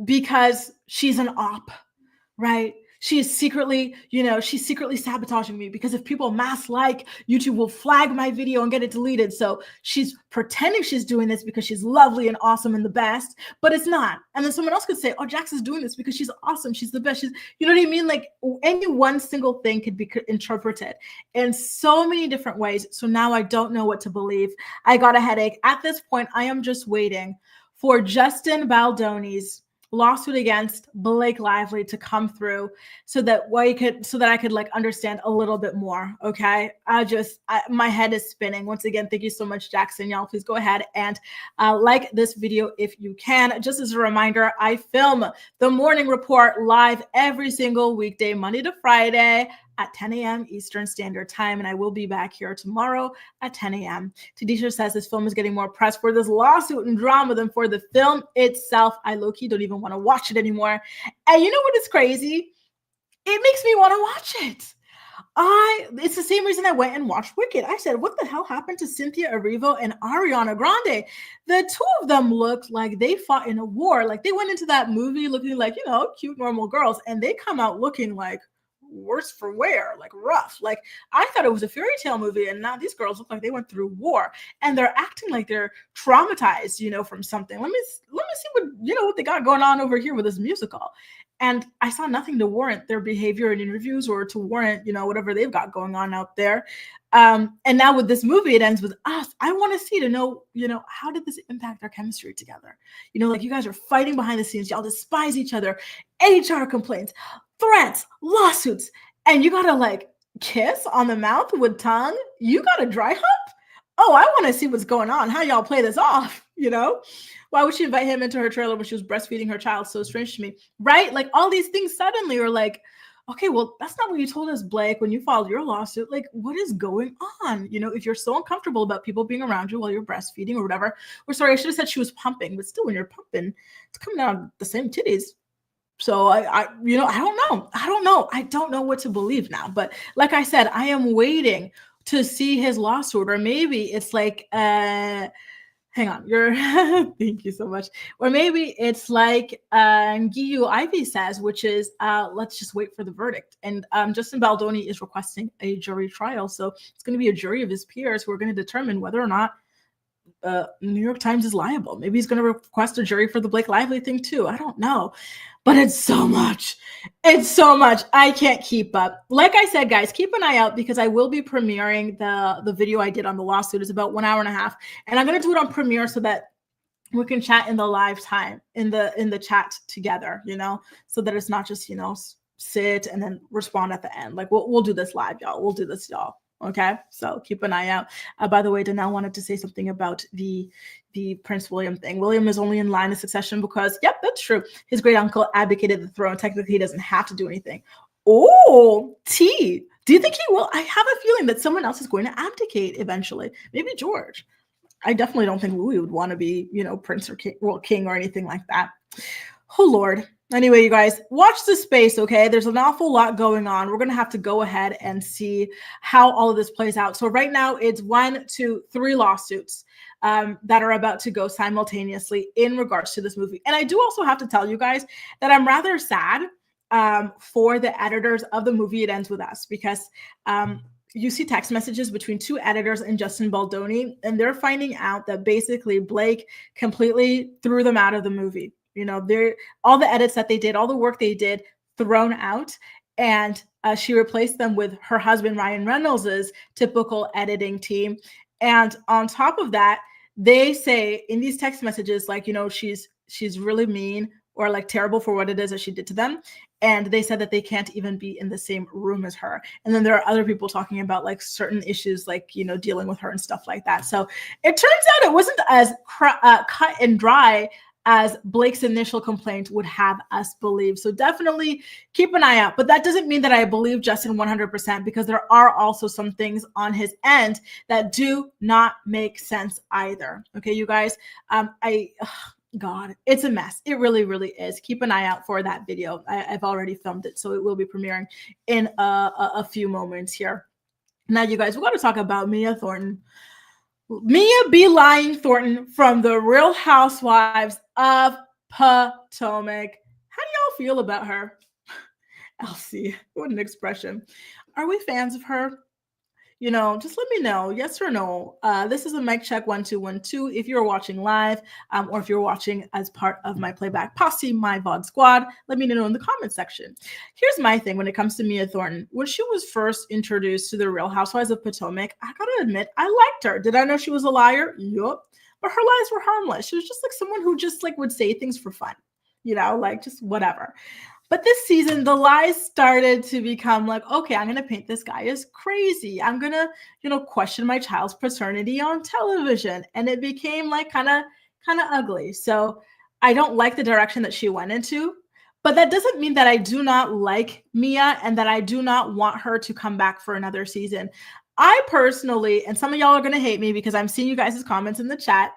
because she's an op, right? She's secretly sabotaging me, because if people mass like, YouTube will flag my video and get it deleted. So she's pretending she's doing this because she's lovely and awesome and the best, but it's not. And then someone else could say, oh, Jax is doing this because she's awesome. She's the best. You know what I mean? Like, any one single thing could be interpreted in so many different ways. So now I don't know what to believe. I got a headache. At this point, I am just waiting for Justin Baldoni's lawsuit against Blake Lively to come through, so that I could like understand a little bit more. Okay. My head is spinning. Once again, thank you so much, Jackson. Y'all, please go ahead and like this video if you can. Just as a reminder, I film the morning report live every single weekday, Monday to Friday at 10 a.m. Eastern Standard Time, and I will be back here tomorrow at 10 a.m. Tadisha says this film is getting more press for this lawsuit and drama than for the film itself. I low-key don't even want to watch it anymore. And you know what is crazy? It makes me want to watch it. It's the same reason I went and watched Wicked. I said, what the hell happened to Cynthia Erivo and Ariana Grande? The two of them looked like they fought in a war. Like, they went into that movie looking like, cute, normal girls, and they come out looking like worse for wear, like rough. Like, I thought it was a fairy tale movie, and now these girls look like they went through war, and they're acting like they're traumatized, from something. Let me see what they got going on over here with this musical. And I saw nothing to warrant their behavior in interviews, or to warrant, whatever they've got going on out there. And now with this movie, it ends with us. I want to see, to know, how did this impact our chemistry together? Like, you guys are fighting behind the scenes. Y'all despise each other. HR complaints, threats, lawsuits, and you gotta like kiss on the mouth with tongue. You got a dry hump? Oh, I want to see what's going on. How y'all play this off? Why would she invite him into her trailer when she was breastfeeding her child? So strange to me, right? Like, all these things suddenly are like, okay, well, that's not what you told us, Blake, when you filed your lawsuit. Like, what is going on? If you're so uncomfortable about people being around you while you're breastfeeding or whatever, or sorry, I should have said she was pumping, but still, when you're pumping, it's coming out the same titties. So I don't know. I don't know what to believe now. But like I said, I am waiting to see his lawsuit, or maybe it's like, hang on, thank you so much. Or maybe it's like Giyu Ivy says, which is, let's just wait for the verdict. And Justin Baldoni is requesting a jury trial. So it's going to be a jury of his peers who are going to determine whether or not New York Times is liable. Maybe he's going to request a jury for the Blake Lively thing too. I don't know. But it's so much. It's so much. I can't keep up. Like I said, guys, keep an eye out because I will be premiering the video I did on the lawsuit. It's about 1 hour and a half. And I'm going to do it on Premiere so that we can chat in the live time, in the chat together, so that it's not just, sit and then respond at the end. Like we'll do this live, y'all. We'll do this, y'all. Okay, so keep an eye out. By the way, Danelle wanted to say something about the Prince William thing. William is only in line of succession because, yep, that's true. His great uncle abdicated the throne. Technically, he doesn't have to do anything. Oh, T. Do you think he will? I have a feeling that someone else is going to abdicate eventually. Maybe George. I definitely don't think Louis would want to be, prince or king or anything like that. Oh, Lord. Anyway, you guys, watch this space, okay? There's an awful lot going on. We're going to have to go ahead and see how all of this plays out. So right now, it's 1, 2, 3 lawsuits that are about to go simultaneously in regards to this movie. And I do also have to tell you guys that I'm rather sad for the editors of the movie It Ends With Us, because you see text messages between 2 editors and Justin Baldoni, and they're finding out that basically Blake completely threw them out of the movie. They're all the edits that they did, all the work they did, thrown out, and she replaced them with her husband Ryan Reynolds's typical editing team. And on top of that, they say in these text messages, like, she's really mean or like terrible for what it is that she did to them. And they said that they can't even be in the same room as her. And then there are other people talking about like certain issues, like, dealing with her and stuff like that. So it turns out it wasn't as cut and dry as Blake's initial complaint would have us believe. So definitely keep an eye out. But that doesn't mean that I believe Justin 100%, because there are also some things on his end that do not make sense either. Okay, you guys, God, it's a mess. It really, really is. Keep an eye out for that video. I've already filmed it, so it will be premiering in a few moments here. Now, you guys, we're going to talk about Mia Thornton. Mia B. Lying Thornton from the Real Housewives of Potomac. How do y'all feel about her? Elsie, what an expression. Are we fans of her? Just let me know, yes or no. This is a mic check 1 2 1 2. If you're watching live, or if you're watching as part of my playback posse, my VOD squad, let me know in the comment section. Here's my thing when it comes to Mia Thornton. When she was first introduced to the Real Housewives of Potomac, I gotta admit, I liked her. Did I know she was a liar? Yup. But her lies were harmless. She was just like someone who just like would say things for fun, like just whatever. But this season, the lies started to become like, okay, I'm going to paint this guy as crazy. I'm going to, question my child's paternity on television. And it became like kind of ugly. So I don't like the direction that she went into. But that doesn't mean that I do not like Mia and that I do not want her to come back for another season. I personally, and some of y'all are going to hate me because I'm seeing you guys' comments in the chat,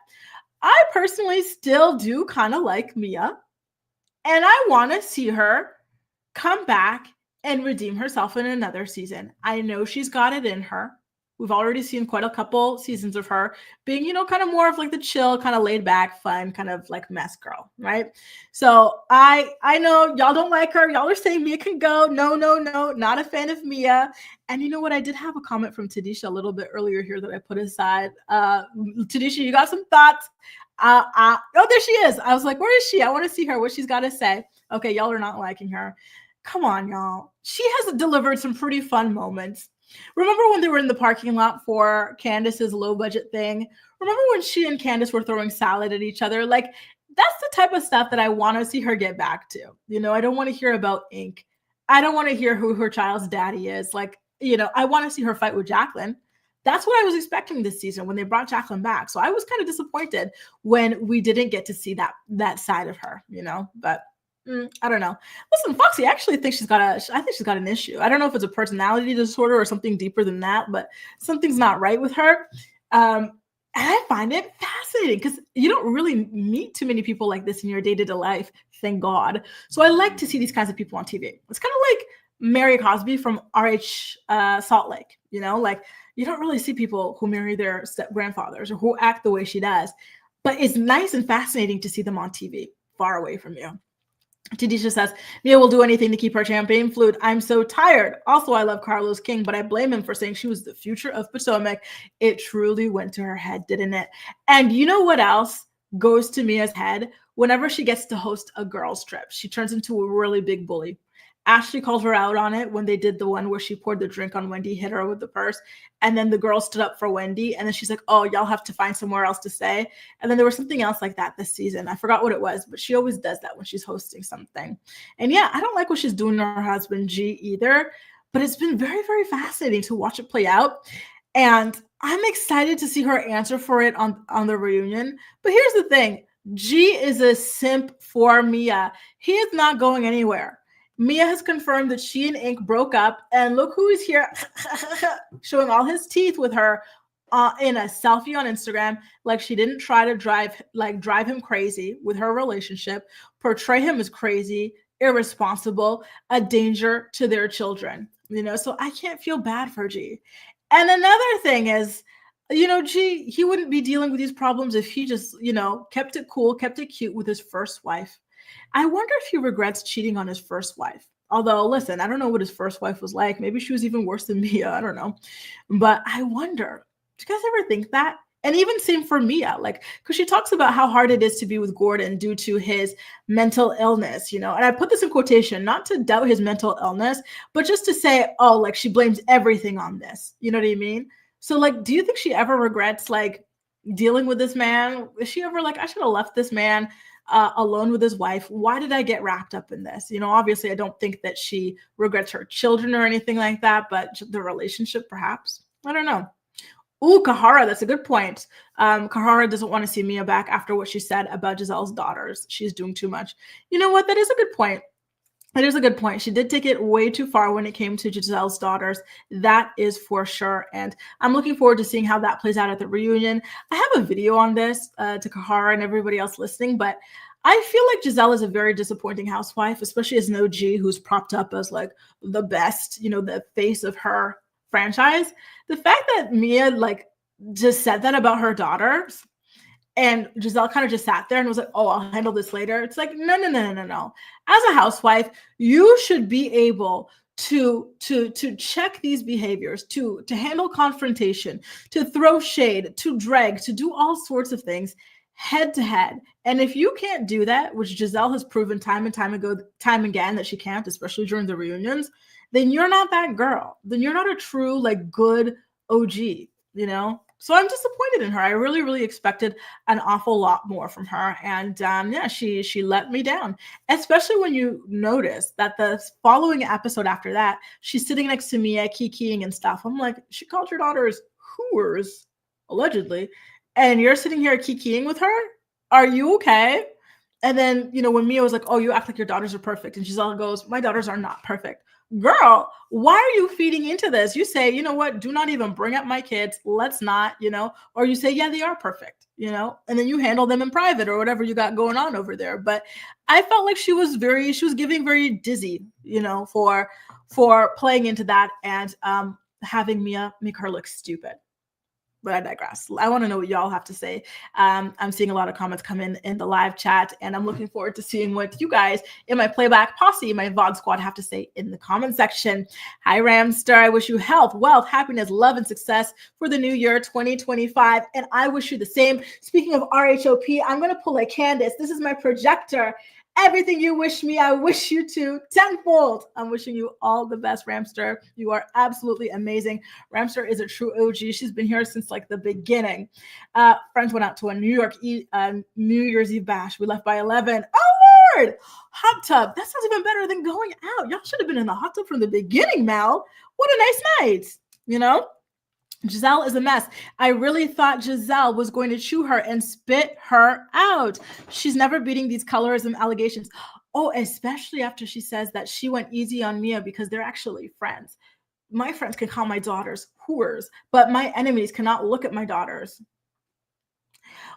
I personally still do kind of like Mia. And I want to see her come back and redeem herself in another season. I know she's got it in her. We've already seen quite a couple seasons of her being, kind of more of like the chill, kind of laid back, fun, kind of like mess girl, right? So I know y'all don't like her. Y'all are saying Mia can go. No, not a fan of Mia. And you know what? I did have a comment from Tadisha a little bit earlier here that I put aside. Tadisha, you got some thoughts? Oh, there she is. I was like, where is she? I want to see her, what she's got to say. Okay, y'all are not liking her. Come on, y'all. She has delivered some pretty fun moments. Remember when they were in the parking lot for Candace's low budget thing? Remember when she and Candace were throwing salad at each other? Like, that's the type of stuff that I want to see her get back to. I don't want to hear about ink. I don't want to hear who her child's daddy is. Like, I want to see her fight with Jacqueline. That's what I was expecting this season when they brought Jacqueline back. So I was kind of disappointed when we didn't get to see that side of her, but I don't know. Listen, Foxy, I actually think she's got an issue. I don't know if it's a personality disorder or something deeper than that, but something's not right with her. And I find it fascinating because you don't really meet too many people like this in your day-to-day life, thank God. So I like to see these kinds of people on TV. It's kind of like Mary Cosby from RH Salt Lake, like you don't really see people who marry their step-grandfathers or who act the way she does, but it's nice and fascinating to see them on TV far away from you. Tadisha says, Mia will do anything to keep her champagne flute. I'm so tired. Also, I love Carlos King, but I blame him for saying she was the future of Potomac. It truly went to her head, didn't it? And you know what else goes to Mia's head? Whenever she gets to host a girls' trip, she turns into a really big bully. Ashley called her out on it when they did the one where she poured the drink on Wendy, hit her with the purse, and then the girl stood up for Wendy, and then she's like, oh, y'all have to find somewhere else to stay. And then there was something else like that this season. I forgot what it was, but she always does that when she's hosting something. And yeah, I don't like what she's doing to her husband, G, either, but it's been very, very fascinating to watch it play out. And I'm excited to see her answer for it on the reunion. But here's the thing. G is a simp for Mia. He is not going anywhere. Mia has confirmed that she and Ink broke up, and look who is here showing all his teeth with her in a selfie on Instagram, like she didn't try to drive him crazy with her relationship, portray him as crazy, irresponsible, a danger to their children. So I can't feel bad for G. And another thing is, G, he wouldn't be dealing with these problems if he just, kept it cool, kept it cute with his first wife. I wonder if he regrets cheating on his first wife. Although, listen, I don't know what his first wife was like. Maybe she was even worse than Mia. I don't know. But I wonder, do you guys ever think that? And even same for Mia, because she talks about how hard it is to be with Gordon due to his mental illness, and I put this in quotation, not to doubt his mental illness, but just to say, she blames everything on this. You know what I mean? So, do you think she ever regrets, dealing with this man? Is she ever I should have left this man alone with his wife? Why did I get wrapped up in this? Obviously, I don't think that she regrets her children or anything like that, but the relationship, perhaps. I don't know. Ooh, Kahara, that's a good point. Kahara doesn't want to see Mia back after what she said about Giselle's daughters. She's doing too much. You know what? That is a good point. That is a good point. She did take it way too far when it came to Giselle's daughters. That is for sure. And I'm looking forward to seeing how that plays out at the reunion. I have a video on this to Kahara and everybody else listening, but I feel like Giselle is a very disappointing housewife, especially as an OG who's propped up as the best, the face of her franchise. The fact that Mia just said that about her daughters, and Giselle kind of just sat there and was like, oh, I'll handle this later. It's like, no. As a housewife, you should be able to check these behaviors, to handle confrontation, to throw shade, to drag, to do all sorts of things head to head. And if you can't do that, which Giselle has proven time and time again that she can't, especially during the reunions, then you're not that girl. Then you're not a true good OG, So I'm disappointed in her. I really, really expected an awful lot more from her. And she let me down, especially when you notice that the following episode after that, she's sitting next to Mia, kikiing and stuff. I'm like, she called your daughters whores, allegedly, and you're sitting here kikiing with her? Are you okay? And then, when Mia was like, oh, you act like your daughters are perfect. And Giselle goes, my daughters are not perfect. Girl, why are you feeding into this? You say, you know what? Do not even bring up my kids. Let's not, or you say, yeah, they are perfect, and then you handle them in private or whatever you got going on over there. But I felt like she was giving very dizzy, for playing into that and having Mia make her look stupid. But I digress. I want to know what y'all have to say. I'm seeing a lot of comments come in the live chat, and I'm looking forward to seeing what you guys in my playback posse, my VOD squad, have to say in the comment section. Hi, Ramster. I wish you health, wealth, happiness, love, and success for the new year 2025, and I wish you the same. Speaking of RHOP, I'm going to pull a Candace. This is my projector. Everything you wish me, I wish you too tenfold. I'm wishing you all the best, Ramster. You are absolutely amazing. Ramster is a true OG. She's been here since the beginning. Friends went out to a New Year's Eve bash. We left by 11. Oh, Lord! Hot tub. That sounds even better than going out. Y'all should have been in the hot tub from the beginning, Mal. What a nice night, Giselle is a mess. I really thought Giselle was going to chew her and spit her out. She's never beating these colorism allegations. Oh, especially after she says that she went easy on Mia because they're actually friends. My friends can call my daughters whores, but my enemies cannot look at my daughters.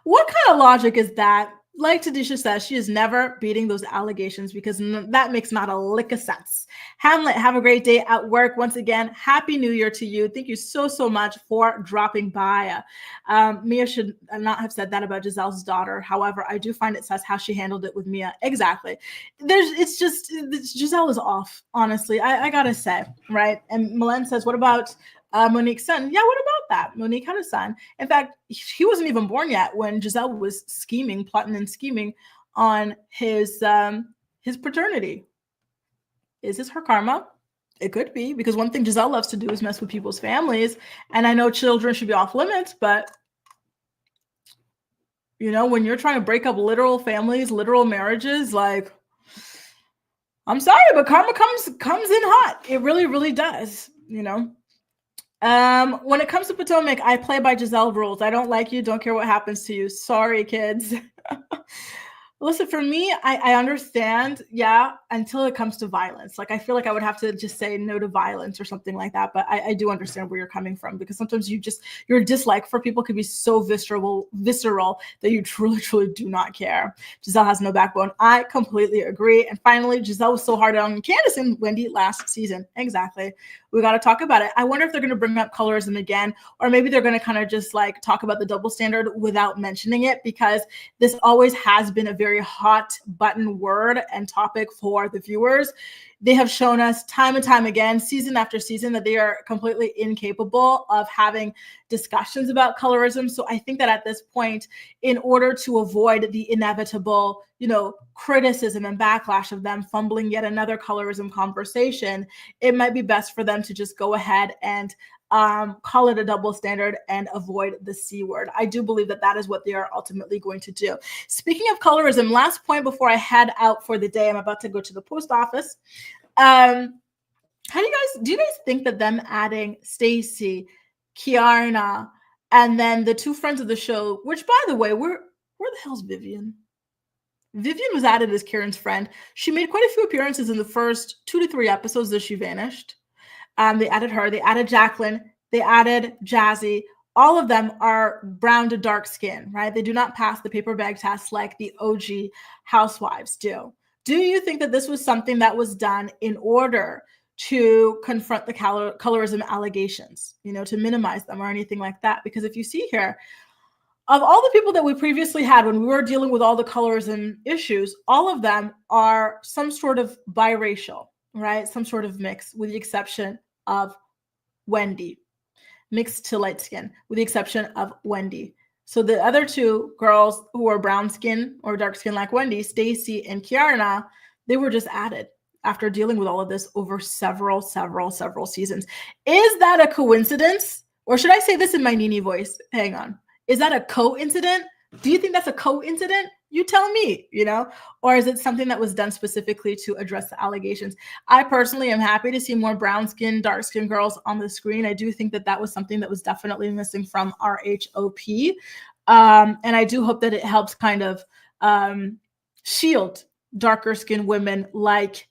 What kind of logic is that? like Tadisha says, she is never beating those allegations because that makes not a lick of sense. Hamlet, have a great day at work. Once again, Happy New Year to you. Thank you so, so much for dropping by. Mia should not have said that about Giselle's daughter. However, I do find it says how she handled it with Mia. Exactly. Giselle is off, honestly. I gotta say, right? And Malen says, what about Monique's son? Yeah, what about that? Monique had a son. In fact, he wasn't even born yet when Giselle was plotting and scheming on his paternity. Is this her karma? It could be, because one thing Giselle loves to do is mess with people's families. And I know children should be off limits, but when you're trying to break up literal families, literal marriages, like, I'm sorry, but karma comes in hot. It really, really does, When it comes to Potomac, I play by Giselle rules. I don't like you. Don't care what happens to you. Sorry, kids. Listen, for me, I understand, until it comes to violence. Like, I feel like I would have to just say no to violence or something like that. But I do understand where you're coming from, because sometimes your dislike for people could be so visceral that you truly, truly do not care. Giselle has no backbone. I completely agree. And finally, Giselle was so hard on Candace and Wendy last season. Exactly. We got to talk about it. I wonder if they're going to bring up colorism again, or maybe they're going to kind of just like talk about the double standard without mentioning it, because this always has been a very hot button word and topic for the viewers. They have shown us time and time again, season after season, that they are completely incapable of having discussions about colorism. So I think that at this point, in order to avoid the inevitable, criticism and backlash of them fumbling yet another colorism conversation, it might be best for them to just go ahead and call it a double standard and avoid the C word. I do believe that is what they are ultimately going to do. Speaking of colorism, last point before I head out for the day, I'm about to go to the post office. Do you guys think that them adding Stacey, Kiarna, and then the two friends of the show, which, by the way, where the hell's Vivian? Vivian was added as Karen's friend. She made quite a few appearances in the first 2 to 3 episodes that she vanished. They added her. They added Jacqueline. They added Jazzy. All of them are brown to dark skin, right? They do not pass the paper bag test like the OG housewives do. Do you think that this was something that was done in order to confront the colorism allegations, to minimize them or anything like that? Because if you see here, of all the people that we previously had when we were dealing with all the colorism issues, all of them are some sort of biracial, right? Some sort of mix, with the exception of Wendy, mixed to light skin, with the exception of Wendy. So the other two girls who are brown skin or dark skin like Wendy, Stacey and Kiarna, they were just added after dealing with all of this over several seasons. Is that a coincidence? Or should I say this in my Nini voice? Hang on. Is that a coincidence? Do you think that's a coincidence? You tell me, or is it something that was done specifically to address the allegations? I personally am happy to see more brown skin, dark skin girls on the screen. I do think that was something that was definitely missing from RHOP. And I do hope that it helps kind of shield darker skinned women like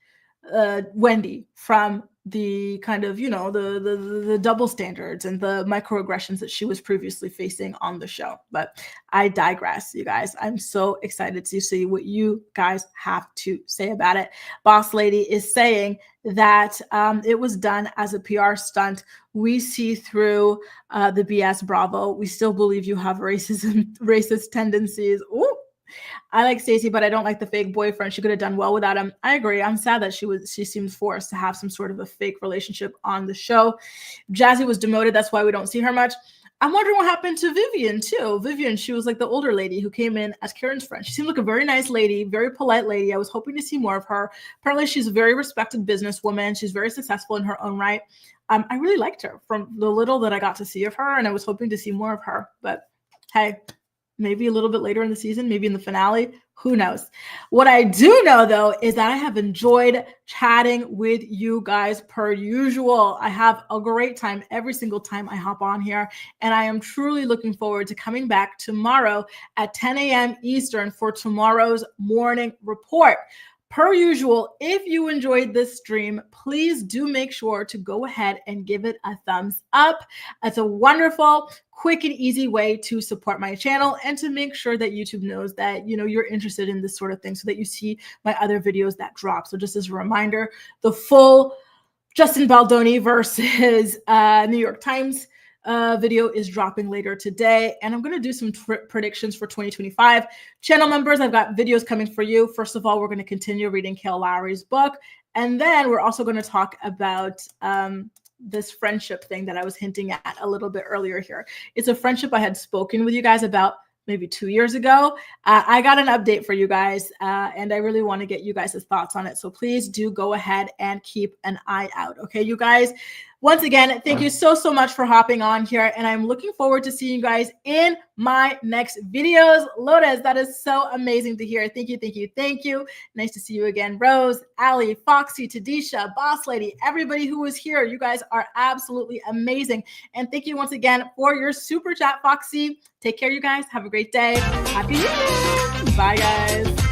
Wendy from the kind of, the double standards and the microaggressions that she was previously facing on the show. But I digress, you guys. I'm so excited to see what you guys have to say about it. Boss Lady is saying that it was done as a PR stunt. We see through the BS, Bravo. We still believe you have racist tendencies. Ooh. I like Stacey, but I don't like the fake boyfriend. She could have done well without him. I agree. I'm sad that she seemed forced to have some sort of a fake relationship on the show. Jazzy was demoted. That's why we don't see her much. I'm wondering what happened to Vivian too. Vivian, she was like the older lady who came in as Karen's friend. She seemed like a very nice lady, very polite lady. I was hoping to see more of her. Apparently she's a very respected businesswoman. She's very successful in her own right. I really liked her from the little that I got to see of her, and I was hoping to see more of her. But hey, maybe a little bit later in the season, maybe in the finale, who knows? What I do know, though, is that I have enjoyed chatting with you guys per usual. I have a great time every single time I hop on here, and I am truly looking forward to coming back tomorrow at 10 a.m. Eastern for tomorrow's morning report. Per usual, if you enjoyed this stream, please do make sure to go ahead and give it a thumbs up. It's a wonderful, quick and easy way to support my channel and to make sure that YouTube knows that, you know, you're interested in this sort of thing so that you see my other videos that drop. So just as a reminder, the full Justin Baldoni versus New York Times video is dropping later today, and I'm going to do some predictions for 2025. Channel members, I've got videos coming for you. First of all, we're going to continue reading Kale Lowry's book, and then we're also going to talk about this friendship thing that I was hinting at a little bit earlier here. It's a friendship I had spoken with you guys about maybe 2 years ago. I got an update for you guys, and I really want to get you guys' thoughts on it. So please do go ahead and keep an eye out. Okay, you guys? Once again, thank you so much for hopping on here, and I'm looking forward to seeing you guys in my next videos. Lotus, that is so amazing to hear. Thank you, thank you, thank you. Nice to see you again. Rose, Allie, Foxy, Tadisha, Boss Lady, everybody who was here. You guys are absolutely amazing. And thank you once again for your super chat, Foxy. Take care, you guys. Have a great day. Happy New Year. Bye, guys.